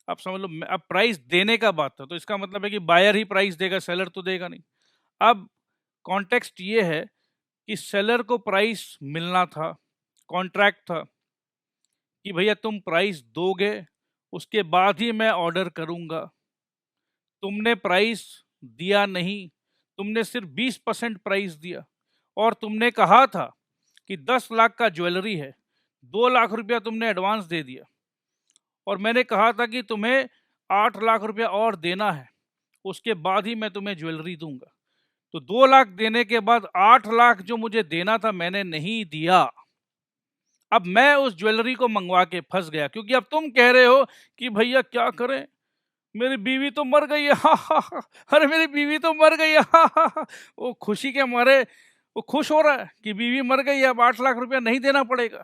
आप समझ लो, अब प्राइस देने का बात था, तो इसका मतलब है कि बायर ही प्राइस देगा, सेलर तो देगा नहीं। अब कॉन्टेक्स्ट ये है कि सेलर को प्राइस मिलना था, कॉन्ट्रैक्ट था कि भैया तुम प्राइस दोगे, उसके बाद ही मैं ऑर्डर करूंगा। तुमने प्राइस दिया नहीं, तुमने सिर्फ 20% प्राइस दिया, और तुमने कहा था कि 10 लाख का ज्वेलरी है, 2 लाख रुपया तुमने एडवांस दे दिया, और मैंने कहा था कि तुम्हें 8 लाख रुपया और देना है, उसके बाद ही मैं तुम्हें ज्वेलरी दूंगा। तो 2 लाख देने के बाद 8 लाख जो मुझे देना था मैंने नहीं दिया। अब मैं उस ज्वेलरी को मंगवा के फंस गया, क्योंकि अब तुम कह रहे हो कि भैया क्या करें, मेरी बीवी तो मर गई है, हा हा हा, अरे मेरी बीवी तो मर गई है, हा हा हा। वो खुशी के मारे वो खुश हो रहा है कि बीवी मर गई है, अब 8 लाख रुपया नहीं देना पड़ेगा।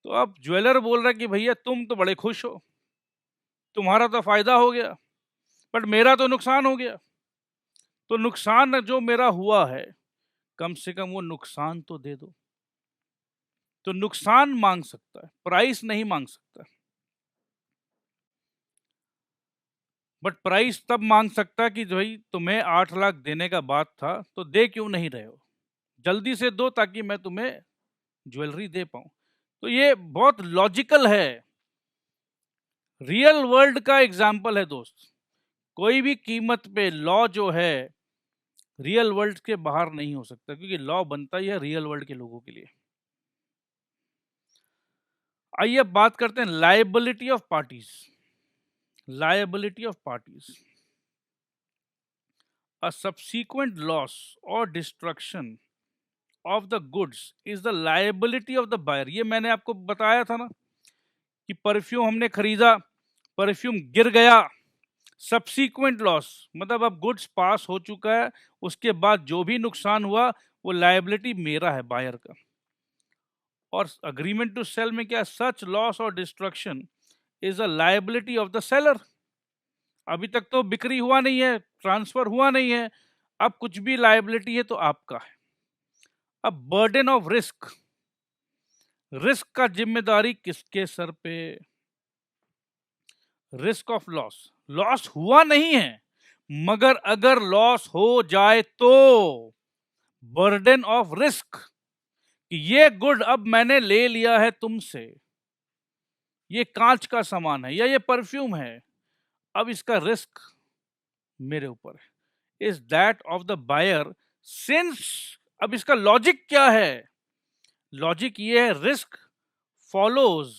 तो अब ज्वेलर बोल रहा है कि भैया तुम तो बड़े खुश हो, तुम्हारा तो फायदा हो गया, बट मेरा तो नुकसान हो गया। तो नुकसान जो मेरा हुआ है, कम से कम वो नुकसान तो दे दो। तो नुकसान मांग सकता है, प्राइस नहीं मांग सकता। बट प्राइस तब मांग सकता कि भाई तुम्हें 8 लाख देने का बात था, तो दे क्यों नहीं रहे हो, जल्दी से दो ताकि मैं तुम्हें ज्वेलरी दे पाऊं। तो ये बहुत लॉजिकल है, रियल वर्ल्ड का एग्जाम्पल है दोस्त। कोई भी कीमत पे लॉ जो है रियल वर्ल्ड के बाहर नहीं हो सकता, क्योंकि लॉ बनता ही है रियल वर्ल्ड के लोगों के लिए। आइए अब बात करते हैं liability of parties. Liability of parties, a subsequent loss और destruction of the goods is the liability of the buyer. ये मैंने आपको बताया था ना कि परफ्यूम हमने खरीदा, परफ्यूम गिर गया, सब्सीक्वेंट लॉस मतलब अब गुड्स पास हो चुका है, उसके बाद जो भी नुकसान हुआ वो लायबिलिटी मेरा है, बायर का। और अग्रीमेंट टू सेल में क्या, सच लॉस और destruction is a liability of the seller. अभी तक तो बिक्री हुआ नहीं है, ट्रांसफर हुआ नहीं है, अब कुछ भी लायबिलिटी है तो आपका है। अब बर्डन ऑफ रिस्क, रिस्क का जिम्मेदारी किसके सर पे? रिस्क ऑफ लॉस, लॉस हुआ नहीं है मगर अगर लॉस हो जाए तो बर्डन ऑफ रिस्क कि ये गुड अब मैंने ले लिया है तुमसे, ये कांच का सामान है या ये परफ्यूम है, अब इसका रिस्क मेरे ऊपर है, is that of the buyer. Since अब इसका लॉजिक क्या है? लॉजिक ये है, रिस्क फॉलोज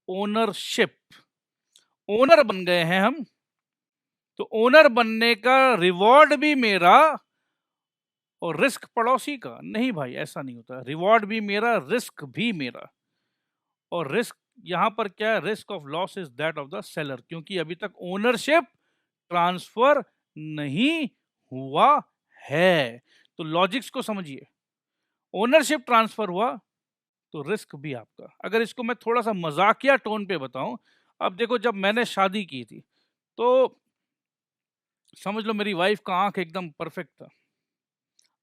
ओनरशिप। ओनर बन गए हैं हम, तो ओनर बनने का रिवॉर्ड भी मेरा और रिस्क पड़ोसी का। नहीं भाई, ऐसा नहीं होता, रिवॉर्ड भी मेरा, रिस्क भी मेरा। और रिस्क यहां पर क्या है? Risk of loss is that of the seller, क्योंकि अभी तक ओनरशिप ट्रांसफर नहीं हुआ है। तो लॉजिक्स को समझिए, ओनरशिप ट्रांसफर हुआ तो रिस्क भी आपका। अगर इसको मैं थोड़ा सा मजाकिया टोन पे बताऊं, अब देखो जब मैंने शादी की थी तो समझ लो मेरी वाइफ का आंख एकदम परफेक्ट था।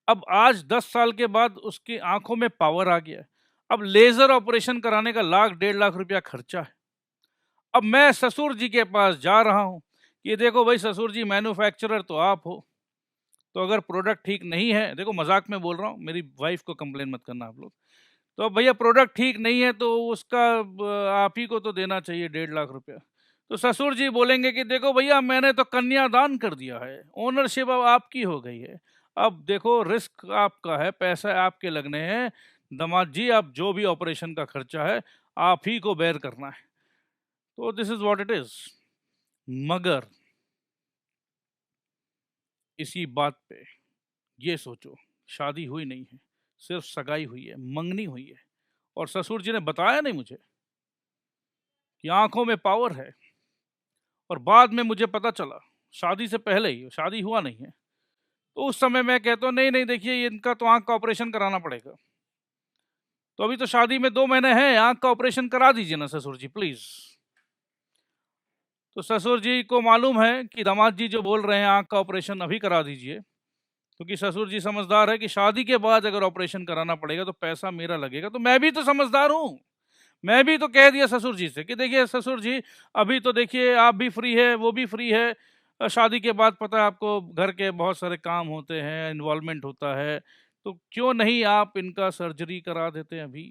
अब आज 10 साल के बाद उसकी आंखों में पावर आ गया है। अब लेजर ऑपरेशन कराने का 1.5 लाख रुपया खर्चा है। अब मैं ससुर जी के पास जा रहा हूं कि देखो भाई ससुर जी, मैन्युफैक्चरर तो आप हो, तो अगर प्रोडक्ट ठीक नहीं है, देखो मजाक में बोल रहा हूँ, मेरी वाइफ को कंप्लेन मत करना आप लोग, तो अब भैया प्रोडक्ट ठीक नहीं है तो उसका आप ही को तो देना चाहिए 1.5 लाख रुपया। तो ससुर जी बोलेंगे कि देखो भैया मैंने तो कन्यादान कर दिया है, ओनरशिप अब आपकी हो गई है, अब देखो रिस्क आपका है, पैसा आपके लगने हैं, दामाद जी आप जो भी ऑपरेशन का खर्चा है आप ही को बेयर करना है। तो this is what it is. मगर इसी बात पे ये सोचो, शादी हुई नहीं है, सिर्फ सगाई हुई है, मंगनी हुई है, और ससुर जी ने बताया नहीं मुझे कि आंखों में पावर है, और बाद में मुझे पता चला, शादी से पहले ही, शादी हुआ नहीं है, तो उस समय मैं कहता हूँ नहीं नहीं देखिए इनका तो आंख का ऑपरेशन कराना पड़ेगा। तो अभी तो शादी में 2 महीने हैं, आंख का ऑपरेशन करा दीजिए ना ससुर जी प्लीज। तो ससुर जी को मालूम है कि दामाद जी जो बोल रहे हैं आंख का ऑपरेशन अभी करा दीजिए, क्योंकि ससुर जी समझदार है कि शादी के बाद अगर ऑपरेशन कराना पड़ेगा तो पैसा मेरा लगेगा। तो मैं भी तो समझदार हूँ, मैं भी तो कह दिया ससुर जी से कि देखिए ससुर जी, अभी तो देखिए आप भी फ्री है, वो भी फ्री है, शादी के बाद पता है आपको घर के बहुत सारे काम होते हैं, इन्वॉल्वमेंट होता है, तो क्यों नहीं आप इनका सर्जरी करा देते हैं अभी,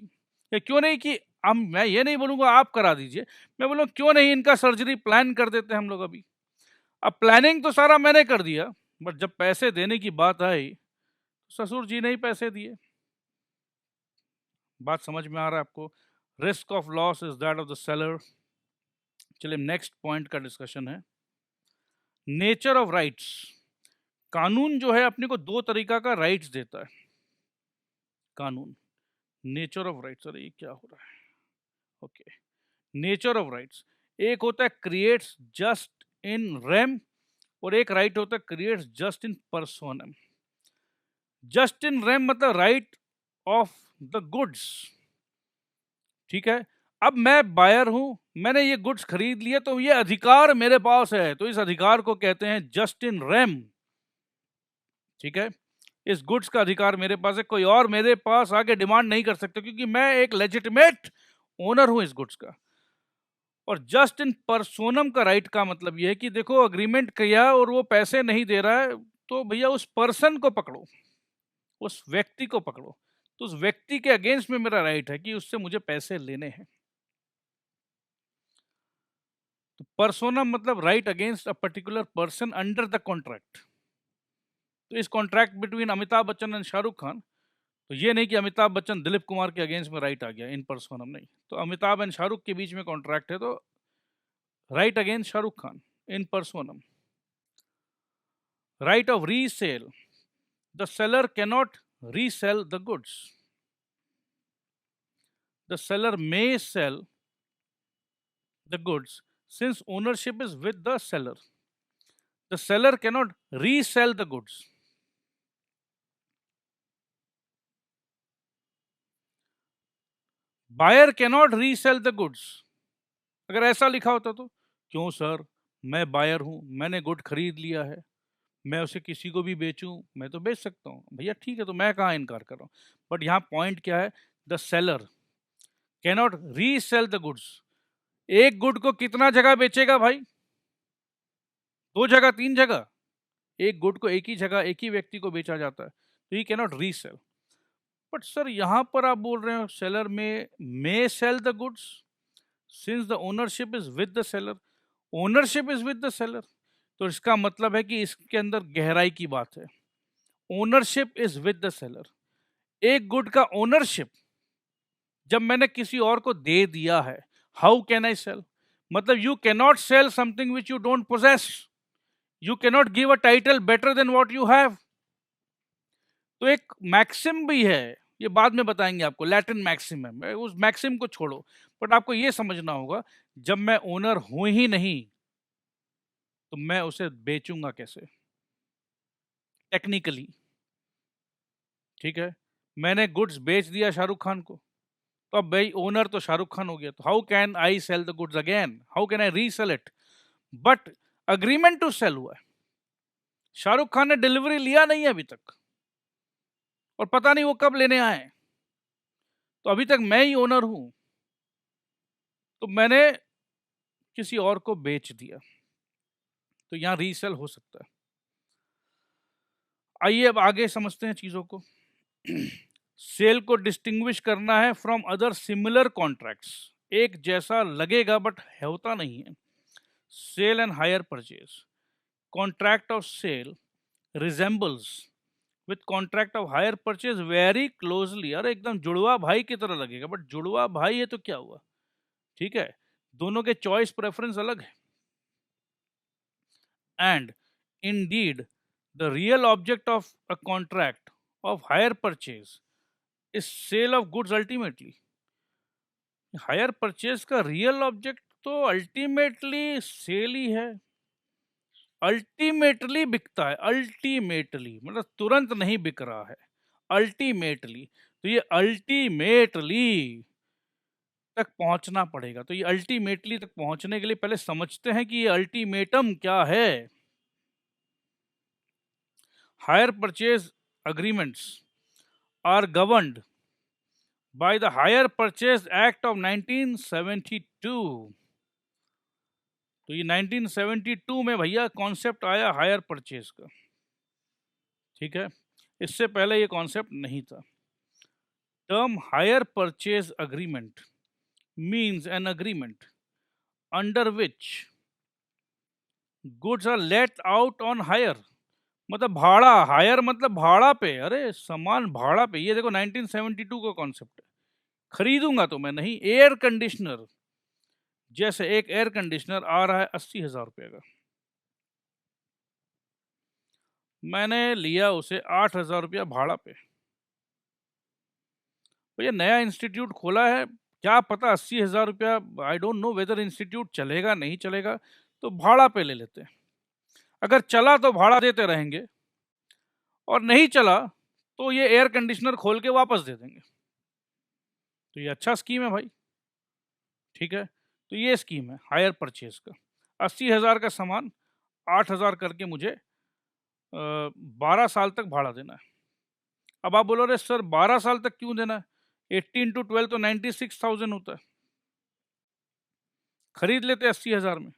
या क्यों नहीं कि हम, मैं ये नहीं बोलूँगा आप करा दीजिए, मैं बोलूँ क्यों नहीं इनका सर्जरी प्लान कर देते हैं हम लोग अभी। अब प्लानिंग तो सारा मैंने कर दिया, बट जब पैसे देने की बात आई ससुर जी ने ही पैसे दिए। बात समझ में आ रहा है आपको? Risk of loss is that of the seller. चलिए नेक्स्ट पॉइंट का डिस्कशन है, नेचर ऑफ राइट्स। कानून जो है अपने को 2 तरीका का राइट्स देता है। कानून, नेचर ऑफ राइट्स, अरे ये क्या हो रहा है, ओके। नेचर ऑफ राइट्स, एक होता है क्रिएट्स जस्ट इन रेम, और एक राइट होता है creates jus in personam. Jus in rem मतलब राइट ऑफ द गुड्स, ठीक है। अब मैं बायर हूं, मैंने ये गुड्स खरीद लिए, तो ये अधिकार मेरे पास है, तो इस अधिकार को कहते हैं जस्ट इन रेम, ठीक है। इस गुड्स का अधिकार मेरे पास है, कोई और मेरे पास आके डिमांड नहीं कर सकता, क्योंकि मैं एक लेजिटिमेट ओनर हूं इस गुड्स का। और जस्ट इन पर्सोनम का राइट का मतलब यह है कि देखो अग्रीमेंट किया और वो पैसे नहीं दे रहा है, तो भैया उस पर्सन को पकड़ो, उस व्यक्ति को पकड़ो, तो उस व्यक्ति के अगेंस्ट में मेरा राइट है कि उससे मुझे पैसे लेने हैं। तो पर्सोनम मतलब right against a particular person under the contract. तो इस contract between Amitabh Bachchan and Shahrukh Khan, तो ये नहीं कि अमिताभ बच्चन दिलीप कुमार के अगेंस्ट में राइट आ गया, इन पर्सोनम नहीं, तो अमिताभ एंड शाहरुख के बीच में कॉन्ट्रैक्ट है, तो right against Shahrukh Khan in personam. Right of resale, the seller cannot resell the goods, the seller may sell the goods since ownership is with the seller. The seller cannot resell the goods. Buyer cannot resell the goods. अगर ऐसा लिखा होता तो क्यों sir, मैं buyer हूँ, मैंने good खरीद लिया है, मैं उसे किसी को भी बेचूं, मैं तो बेच सकता हूँ भैया, ठीक है, तो मैं कहाँ इनकार कर रहा हूँ। बट यहाँ पॉइंट क्या है, the seller cannot resell the goods. एक गुड को कितना जगह बेचेगा भाई, 2 जगह 3 जगह, एक गुड को एक ही जगह एक ही व्यक्ति को बेचा जाता है, तो he cannot resell. But sir यहाँ पर आप बोल रहे हो सेलर में may sell the goods since the ownership is with the seller, ownership is with the seller, तो इसका मतलब है कि इसके अंदर गहराई की बात है। Ownership is with the seller, एक गुड का ओनरशिप जब मैंने किसी और को दे दिया है, हाउ कैन आई सेल, मतलब you cannot sell something which you don't possess, you cannot give a title better than what you have. तो एक मैक्सिम भी है, ये बाद में बताएंगे आपको, लैटिन मैक्सिम है, उस मैक्सिम को छोड़ो, बट आपको ये समझना होगा जब मैं ओनर हूं ही नहीं तो मैं उसे बेचूंगा कैसे टेक्निकली। ठीक है, मैंने गुड्स बेच दिया शाहरुख खान को, तो अब भाई ओनर तो शाहरुख खान हो गया, तो how can I sell the goods again, how can I resell it. But agreement to sell हुआ है, शाहरुख खान ने डिलीवरी लिया नहीं है अभी तक, और पता नहीं वो कब लेने आए, तो अभी तक मैं ही ओनर हूं, तो मैंने किसी और को बेच दिया, तो यहां रीसेल हो सकता है। आइए अब आगे समझते हैं चीजों को। सेल को डिस्टिंग्विश करना है फ्रॉम अदर सिमिलर कॉन्ट्रैक्ट्स, एक जैसा लगेगा बट होता नहीं है। Sale and hire purchase, contract of sale resembles with contract of hire purchase very closely, अरे एकदम जुड़वा भाई की तरह लगेगा, बट जुड़वा भाई है तो क्या हुआ, ठीक है, दोनों के चॉइस प्रेफरेंस अलग है। And indeed the real object of a contract of hire purchase is sale of goods ultimately। Higher purchase का रियल ऑब्जेक्ट तो अल्टीमेटली सेल ही है, अल्टीमेटली बिकता है, अल्टीमेटली मतलब तुरंत नहीं बिक रहा है, अल्टीमेटली, तो ये अल्टीमेटली तक पहुंचना पड़ेगा। तो ये अल्टीमेटली तक पहुंचने के लिए पहले समझते हैं कि ये अल्टीमेटम क्या है। Hire purchase agreements are governed by the Hire Purchase Act of 1972। तो ये 1972 में भैया कॉन्सेप्ट आया हायर परचेज का, ठीक है, इससे पहले ये कॉन्सेप्ट नहीं था। Term hire purchase agreement means an agreement under which goods are let out on hire, मतलब भाड़ा, हायर मतलब भाड़ा पे, अरे सामान भाड़ा पे, ये देखो 1972 का कॉन्सेप्ट है। खरीदूंगा तो मैं नहीं, एयर कंडीशनर, जैसे एक एयर कंडीशनर आ रहा है 80,000 रुपये का, मैंने लिया उसे 8,000 रुपया भाड़ा पे, भैया नया इंस्टीट्यूट खोला है, क्या पता 80,000 रुपया, I don't know whether institute चलेगा नहीं चलेगा, तो भाड़ा पे ले लेते हैं, अगर चला तो भाड़ा देते रहेंगे, और नहीं चला तो ये एयर कंडीशनर खोल के वापस दे देंगे। तो ये अच्छा स्कीम है भाई, ठीक है, तो ये स्कीम है हायर परचेज का। 80,000 का सामान 8,000 करके मुझे 12 साल तक भाड़ा देना है। अब आप बोलो रे सर 12 साल तक क्यों देना है, 18 × 12 तो 96,000 होता है, खरीद लेते 80,000 में।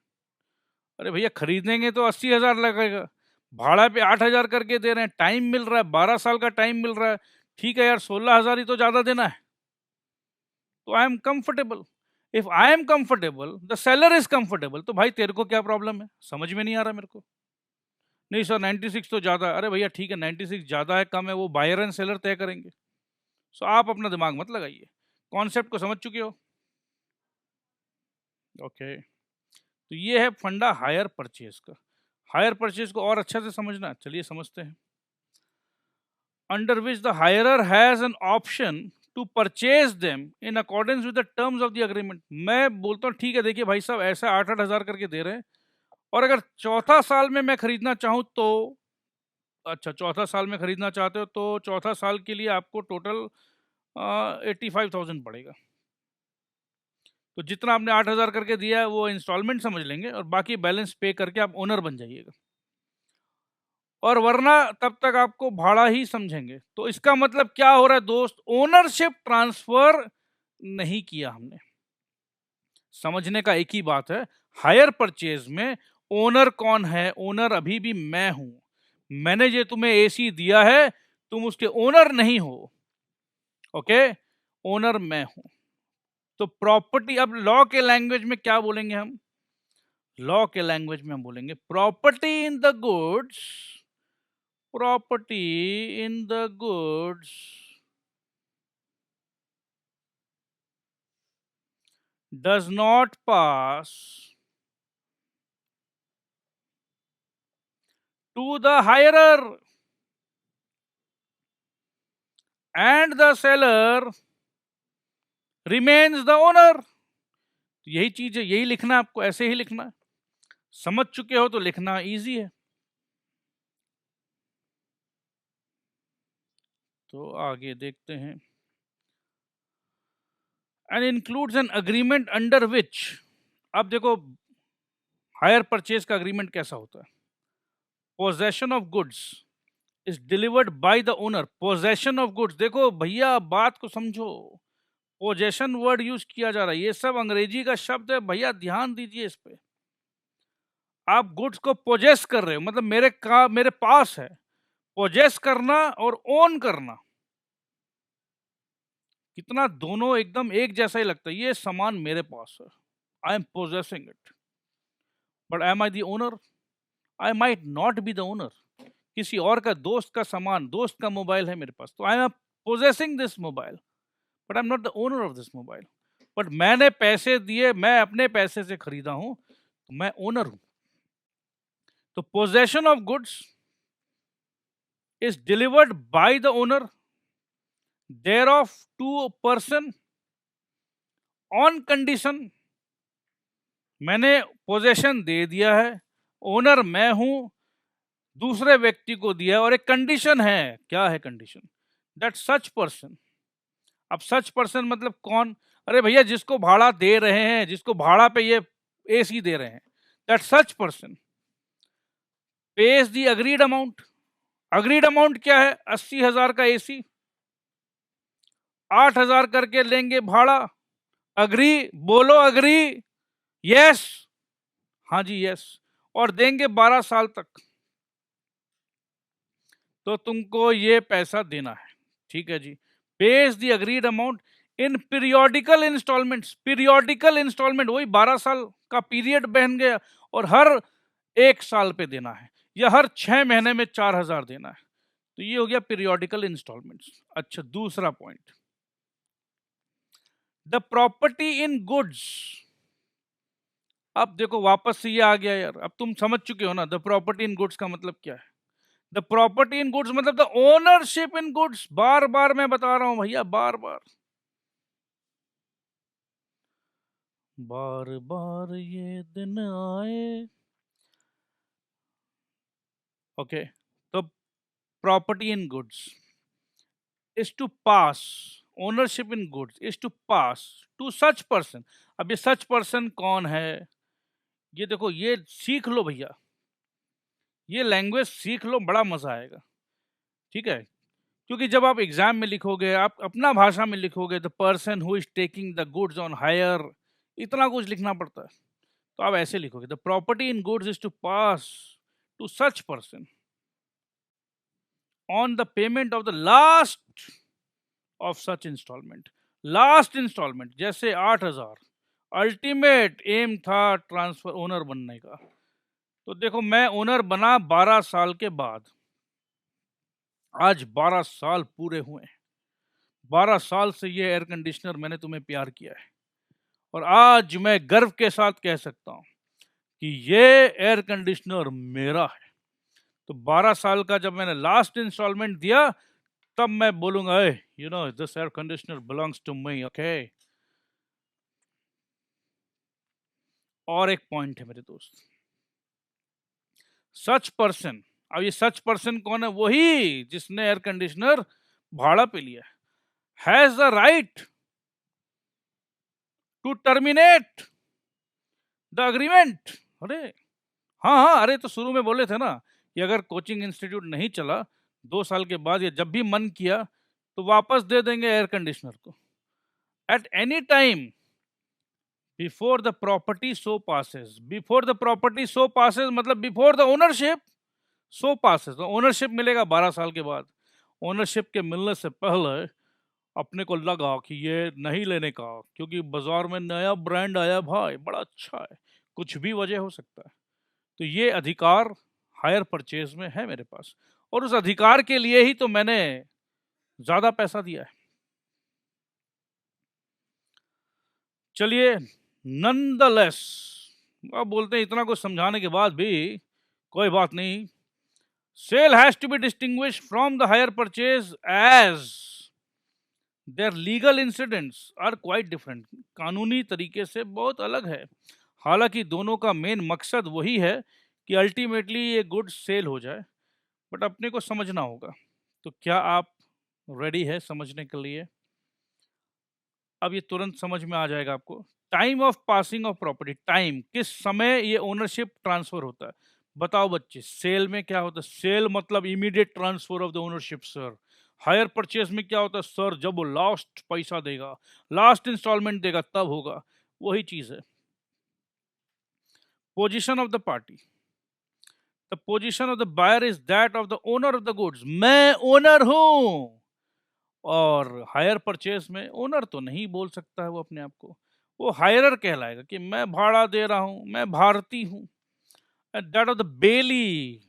अरे भैया खरीदेंगे तो 80,000 लगेगा, भाड़ा पे 8,000 करके दे रहे हैं, टाइम मिल रहा है, 12 साल का टाइम मिल रहा है, ठीक है यार 16,000 ही तो ज़्यादा देना है, तो I am comfortable. If I am comfortable the seller is comfortable, तो भाई तेरे को क्या प्रॉब्लम है, समझ में नहीं आ रहा मेरे को। नहीं सर 96 तो ज़्यादा, अरे भैया ठीक है 96 ज़्यादा है कम है वो बायर एंड सेलर तय करेंगे, सो आप अपना दिमाग मत लगाइए, कॉन्सेप्ट को समझ चुके हो, ओके। तो ये है फंडा हायर परचेज का। हायर परचेज को और अच्छा से समझना, चलिए समझते हैं। Under which the hirer has an option to purchase them in accordance with the terms of the agreement. मैं बोलता हूँ ठीक है देखिए भाई साहब ऐसा 8,000 करके दे रहे हैं, और अगर चौथा साल में मैं खरीदना चाहूँ तो, अच्छा चौथा साल में खरीदना चाहते हो तो चौथा साल के लिए आपको टोटल 85,000 पड़ेगा, तो जितना आपने 8,000 करके दिया है वो इंस्टॉलमेंट समझ लेंगे और बाकी बैलेंस पे करके आप ओनर बन जाइएगा, और वरना तब तक आपको भाड़ा ही समझेंगे। तो इसका मतलब क्या हो रहा है दोस्त, ओनरशिप ट्रांसफर नहीं किया हमने। समझने का एक ही बात है, हायर परचेज में ओनर कौन है? ओनर अभी भी मैं हूं। मैंने ये तुम्हें एसी दिया है, तुम उसके ओनर नहीं हो। ओके, ओनर मैं हूं। तो प्रॉपर्टी, अब लॉ के लैंग्वेज में क्या बोलेंगे हम? लॉ के लैंग्वेज में हम बोलेंगे property in the goods, property in the goods does not pass to the hirer and the seller remains the owner। यही चीज है, यही लिखना है आपको, ऐसे ही लिखना है। समझ चुके हो तो लिखना इजी है। तो आगे देखते हैं, and includes N agreement under विच। अब देखो हायर परचेज का अग्रीमेंट कैसा होता है। Possession of goods is delivered by the owner. Possession of goods, देखो भैया बात को समझो, पोजेशन वर्ड यूज किया जा रहा है, ये सब अंग्रेजी का शब्द है भैया, ध्यान दीजिए इस पे। आप गुड्स को पोजेस कर रहे हो, मतलब मेरे पास है। पोजेस करना और ओन करना, कितना दोनों एकदम एक जैसा ही लगता है। ये सामान मेरे पास है, I am possessing it, but am I the owner? I might not be the owner. किसी और का, दोस्त का सामान, दोस्त का मोबाइल है मेरे पास, तो आई am possessing this mobile, but I am not the owner of this mobile. But मैंने पैसे दिए, मैं अपने पैसे से खरीदा हूं, तो मैं ओनर हूं। तो possession of goods is delivered by the owner thereof to a person on condition। मैंने पोजेशन दे दिया है, ओनर मैं हूं, दूसरे व्यक्ति को दिया, और एक कंडीशन है। क्या है कंडीशन? That such person. अब सच पर्सन मतलब कौन? अरे भैया जिसको भाड़ा दे रहे हैं, जिसको भाड़ा पे ये एसी दे रहे हैं, that such person page the agreed amount. Agreed amount क्या है? 80,000 का एसी, 8,000 करके लेंगे भाड़ा। अग्री बोलो, अग्री? यस, हाँ जी यस, और देंगे 12 साल तक। तो तुमको ये पैसा देना है, ठीक है जी। Pays the agreed amount in periodical instalments. Periodical instalment वही 12 साल का पीरियड बन गया, और हर 1 साल पे देना है, या हर 6 महीने में 4,000 देना है। तो ये हो गया पीरियोडिकल इंस्टॉलमेंट्स। अच्छा, दूसरा point, the property in goods. अब देखो वापस से ये आ गया यार, अब तुम समझ चुके हो ना द प्रॉपर्टी इन गुड्स का मतलब क्या है। द प्रॉपर्टी इन गुड्स मतलब द ओनरशिप इन गुड्स। बार बार मैं बता रहा हूं भैया, बार बार बार बार ये दिन आए। ओके, तो property in goods is to pass, ownership in goods is to pass to such person. अब ये सच पर्सन कौन है? ये देखो, ये सीख लो भैया, ये लैंग्वेज सीख लो, बड़ा मजा आएगा, ठीक है। क्योंकि जब आप एग्जाम में लिखोगे, आप अपना भाषा में लिखोगे, the person who is taking the goods on hire, इतना कुछ लिखना पड़ता है। तो आप ऐसे लिखोगे, the property in goods is to pass to such person on the payment of the last of such installment. Last installment जैसे 8,000, अल्टीमेट एम था ट्रांसफर ओनर बनने का। तो देखो मैं ओनर बना 12 साल के बाद, आज 12 साल पूरे हुए। 12 साल से ये एयर कंडीशनर मैंने तुम्हें प्यार किया है, और आज मैं गर्व के साथ कह सकता हूं कि ये एयर कंडीशनर मेरा है। तो 12 साल का जब मैंने लास्ट इंस्टॉलमेंट दिया, तब मैं बोलूंगा you know this air conditioner belongs to me. Okay, और एक पॉइंट है मेरे दोस्त, सच पर्सन। अब ये सच पर्सन कौन है? वही जिसने एयर कंडीशनर भाड़ा पे लिया, has the right to terminate the agreement. अरे हाँ हाँ, अरे तो शुरू में बोले थे ना कि अगर कोचिंग इंस्टीट्यूट नहीं चला 2 साल के बाद या जब भी मन किया तो वापस दे देंगे एयर कंडीशनर को। At any time before the property so passes, before the property so passes मतलब before the ownership so passes. तो ओनरशिप मिलेगा 12 साल के बाद। ओनरशिप के मिलने से पहले अपने को लगा कि ये नहीं लेने का, क्योंकि बाजार में नया ब्रांड आया भाई, बड़ा अच्छा है, कुछ भी वजह हो सकता है। तो ये अधिकार हायर परचेज में है मेरे पास, और उस अधिकार के लिए ही तो मैंने ज्यादा पैसा दिया है। चलिए, नंदलेस, अब बोलते हैं इतना कुछ समझाने के बाद भी कोई बात नहीं, sale has to be distinguish from the hire purchase as their legal incidents are quite different. कानूनी तरीके से बहुत अलग है, हालांकि दोनों का मेन मकसद वही है कि अल्टीमेटली ये गुड्स सेल हो जाए, बट अपने को समझना होगा। तो क्या आप रेडी है समझने के लिए? अब ये तुरंत समझ में आ जाएगा आपको। Time of passing of property, time, किस समय ये ओनरशिप ट्रांसफर होता है। बताओ बच्चे, सेल में क्या होता है? सेल मतलब immediate transfer of the ownership sir. Higher purchase में क्या होता है सर? जब वो लास्ट पैसा देगा, लास्ट इंस्टॉलमेंट देगा, तब होगा। वही चीज है। Position of the party, the position of the buyer is that of the owner of the goods. मैं ओनर हूं, और हायर परचेज में ओनर तो नहीं बोल सकता है वो अपने आप को, वो हायरर कहलाएगा कि मैं भाड़ा दे रहा हूं, मैं भारती हूं। That of the bailee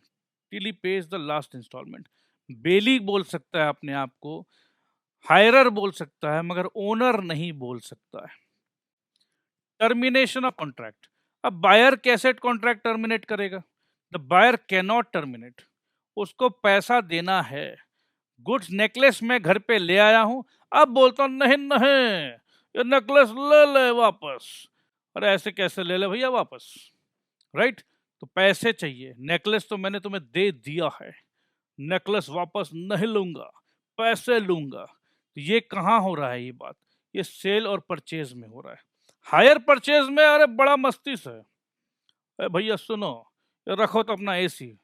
till he pays the last instalment. Bailee बोल सकता है अपने आप को, हायरर बोल सकता है, मगर ओनर नहीं बोल सकता है। टर्मिनेशन ऑफ कॉन्ट्रैक्ट, अब बायर कैसे कॉन्ट्रैक्ट टर्मिनेट करेगा? The buyer can not terminate, उसको पैसा देना है। गुड्स नेकलेस में घर पे ले आया हूं, अब बोलता हूं नहीं नहीं ये नेकलेस ले ले वापस। अरे ऐसे कैसे ले ले भैया वापस, राइट? तो पैसे चाहिए, नेकलेस तो मैंने तुम्हें दे दिया है, नेकलेस वापस नहीं लूंगा, पैसे लूंगा। तो ये कहाँ हो रहा है ये बात? ये सेल और परचेज में हो रहा है। हायर परचेज में अरे बड़ा मस्ती से, अरे भैया सुनो, ये रखो तो अपना एसी,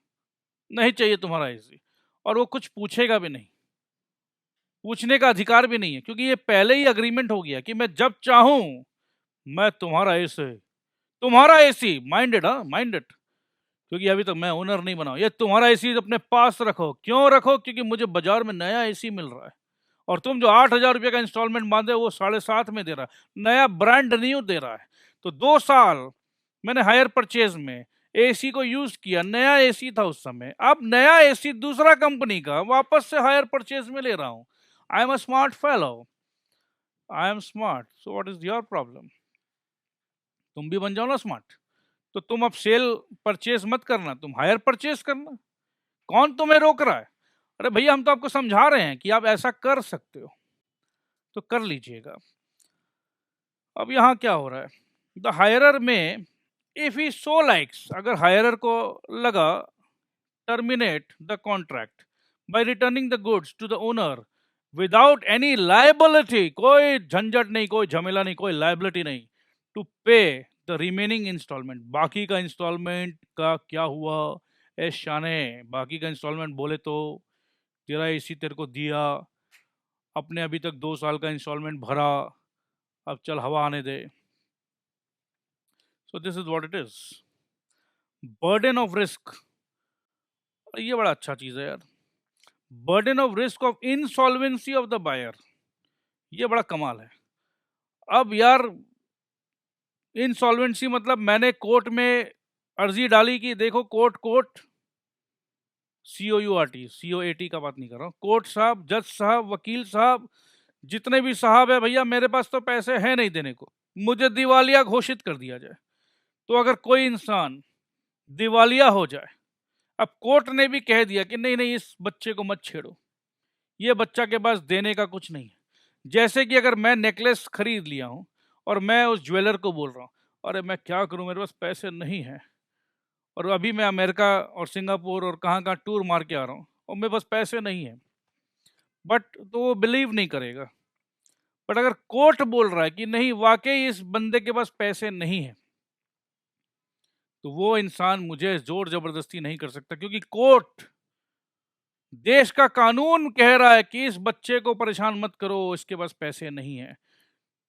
नहीं चाहिए तुम्हारा एसी, और वो कुछ पूछेगा भी नहीं, पूछने का अधिकार भी नहीं है, क्योंकि ये पहले ही अग्रीमेंट हो गया कि मैं जब चाहूं मैं तुम्हारा एसी माइंडेड, हाँ माइंडेड, क्योंकि अभी तक मैं ओनर नहीं बना, ये तुम्हारा एसी अपने पास रखो। क्यों रखो? क्योंकि मुझे बाजार में नया एसी मिल रहा है, और तुम जो 8,000 रुपये का इंस्टॉलमेंट बांधे वो 7.5 में दे रहा है, नया ब्रांड न्यू दे रहा है। तो 2 साल मैंने हायर परचेज में एसी को यूज किया, नया एसी था उस समय, अब नया एसी दूसरा कंपनी का वापस से हायर परचेज में ले रहा हूं। I am a smart fellow, I am smart, so what is your problem? तुम भी बन जाओ ना स्मार्ट। तो तुम अब सेल परचेज मत करना, तुम हायर परचेज करना। कौन तुम्हें रोक रहा है? अरे भैया हम तो आपको समझा रहे हैं कि आप ऐसा कर सकते हो, तो कर लीजिएगा। अब यहाँ क्या हो रहा है? द हायरर में इफ ही सो लाइक्स, अगर हायरर को लगा, terminate the contract by returning the goods to the owner without any liability, कोई झंझट नहीं, कोई झमेला नहीं, कोई लायबिलिटी नहीं, to pay the remaining instalment. बाकी का इंस्टॉलमेंट का क्या हुआ? ए शाने, बाकी का इंस्टॉलमेंट बोले तो तेरा एसी तेरे को दिया, अपने अभी तक 2 साल का इंस्टॉलमेंट भरा, अब चल हवा आने दे। So this is what it is. Burden of risk, ये बड़ा अच्छा चीज है यार। Burden of risk of insolvency of the buyer, ये बड़ा कमाल है। अब यार इंसॉल्वेंसी मतलब मैंने कोर्ट में अर्जी डाली कि देखो कोर्ट COURT का बात नहीं कर रहा हूँ, कोर्ट साहब, जज साहब, वकील साहब, जितने भी साहब है भैया, मेरे पास तो पैसे हैं नहीं देने को, मुझे दिवालिया घोषित कर दिया जाए। तो अगर कोई इंसान दिवालिया हो जाए, अब कोर्ट ने भी कह दिया कि नहीं नहीं इस बच्चे को मत छेड़ो, ये बच्चा के पास देने का कुछ नहीं है। जैसे कि अगर मैं नेकलेस खरीद लिया हूँ और मैं उस ज्वेलर को बोल रहा हूँ अरे मैं क्या करूँ, मेरे पास पैसे नहीं हैं, और अभी मैं अमेरिका और सिंगापुर और कहाँ कहाँ टूर मार के आ रहा हूँ और मेरे पास पैसे नहीं हैं, बट तो वो बिलीव नहीं करेगा। बट अगर कोर्ट बोल रहा है कि नहीं वाकई इस बंदे के पास पैसे नहीं है, तो वो इंसान मुझे जोर जबरदस्ती नहीं कर सकता, क्योंकि कोर्ट, देश का कानून कह रहा है कि इस बच्चे को परेशान मत करो, इसके पास पैसे नहीं है।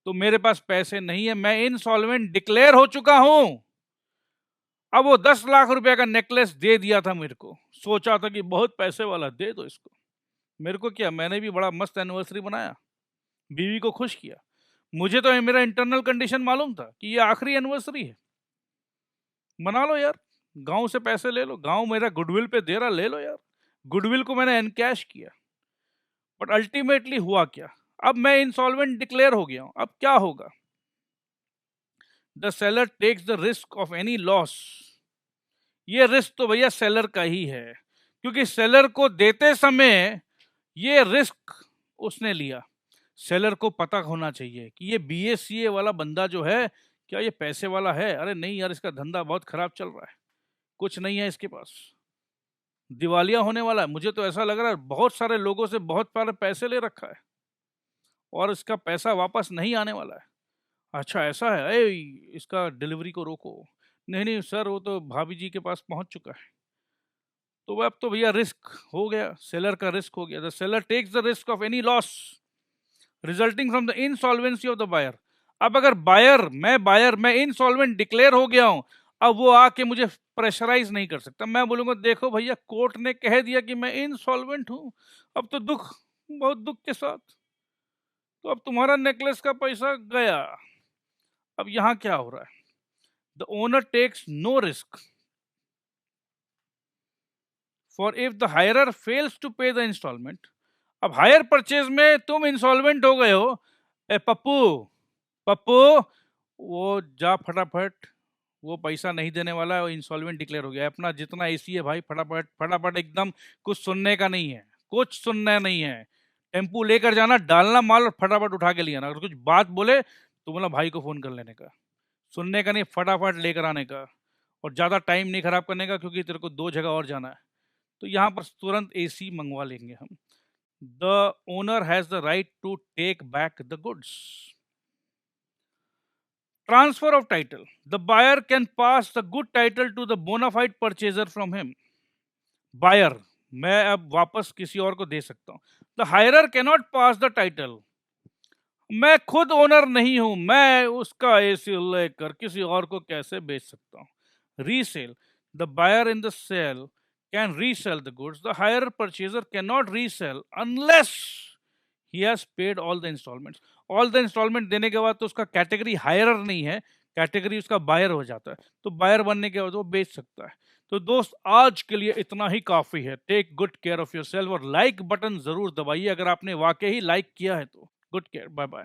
तो मेरे पास पैसे नहीं है, मैं इनसॉल्वेंट डिक्लेयर हो चुका हूं। अब वो 10 लाख रुपए का नेकलेस दे दिया था मेरे को, सोचा था कि बहुत पैसे वाला, दे दो इसको। मेरे को क्या, मैंने भी बड़ा मस्त एनिवर्सरी बनाया, बीवी को खुश किया। मुझे तो मेरा इंटरनल कंडीशन मालूम था कि ये आखिरी एनिवर्सरी है, मना लो यार, गांव से पैसे ले लो, गांव मेरा गुडविल पे दे रहा, ले लो यार। गुडविल को मैंने एनकैश किया। बट अल्टीमेटली हुआ क्या, अब मैं इंसॉल्वेंट डिक्लेयर हो गया हूं। अब क्या होगा, the seller takes the risk of any loss. ये रिस्क तो भैया सेलर का ही है, क्योंकि सेलर को देते समय ये रिस्क उसने लिया। सेलर को पता होना चाहिए कि ये बीएसीए वाला बंदा जो है, क्या ये पैसे वाला है? अरे नहीं यार, इसका धंधा बहुत खराब चल रहा है, कुछ नहीं है इसके पास, दिवालिया होने वाला है। मुझे तो ऐसा लग रहा है बहुत सारे लोगों से बहुत सारे पैसे ले रखा है और इसका पैसा वापस नहीं आने वाला है। अच्छा ऐसा है, ए इसका डिलीवरी को रोको। नहीं नहीं सर, वो तो भाभी जी के पास पहुंच चुका है। तो अब तो भैया रिस्क हो गया, सेलर का रिस्क हो गया। The seller takes the risk of any loss resulting from the insolvency of the buyer. अब अगर मैं इनसॉल्वेंट डिक्लेयर हो गया हूं, अब वो आके मुझे प्रेशराइज नहीं कर सकता। मैं बोलूंगा देखो भैया, कोर्ट ने कह दिया कि मैं इनसॉल्वेंट हूं, अब तो दुख, बहुत दुख के साथ, तो अब तुम्हारा नेकलेस का पैसा गया। अब यहां क्या हो रहा है, the owner takes no risk for if the hirer fails to pay the instalment. अब हायर परचेज में तुम इंसॉल्वेंट हो गए हो, ए पप्पू, पप्पू वो जा फटाफट, वो पैसा नहीं देने वाला है, वो इंसॉल्वेंट डिक्लेयर हो गया है। अपना जितना एसी है भाई, फटाफट फटाफट, एकदम कुछ सुनने का नहीं है, कुछ सुनना नहीं है। टेम्पू लेकर जाना, डालना माल और फटाफट उठा के ले आना। अगर कुछ बात बोले तो बोला भाई को फोन कर लेने का, सुनने का नहीं, फटाफट लेकर आने का, और ज्यादा टाइम नहीं खराब करने का, क्योंकि तेरे को 2 जगह और जाना है। तो यहाँ पर तुरंत एसी मंगवा लेंगे हम। The owner has the right to take back the goods. Transfer of title. The buyer can pass the good title to the bona fide purchaser from him. Buyer, मैं अब वापस किसी और को दे सकता हूं। The hirer cannot pass the title. मैं खुद ओनर नहीं हूं, मैं उसका एसी लेकर किसी और को कैसे बेच सकता हूं? Resale. The buyer in the sale can resell the goods. The higher purchaser cannot resell unless he has paid all the installments. All the installment देने के बाद तो उसका कैटेगरी हायरर नहीं है, कैटेगरी उसका बायर हो जाता है। तो बायर बनने के बाद वो बेच सकता है। तो दोस्त आज के लिए इतना ही काफी है। Take good care of yourself और लाइक बटन जरूर दबाइए अगर आपने वाकई ही लाइक किया है तो। Good care, bye bye.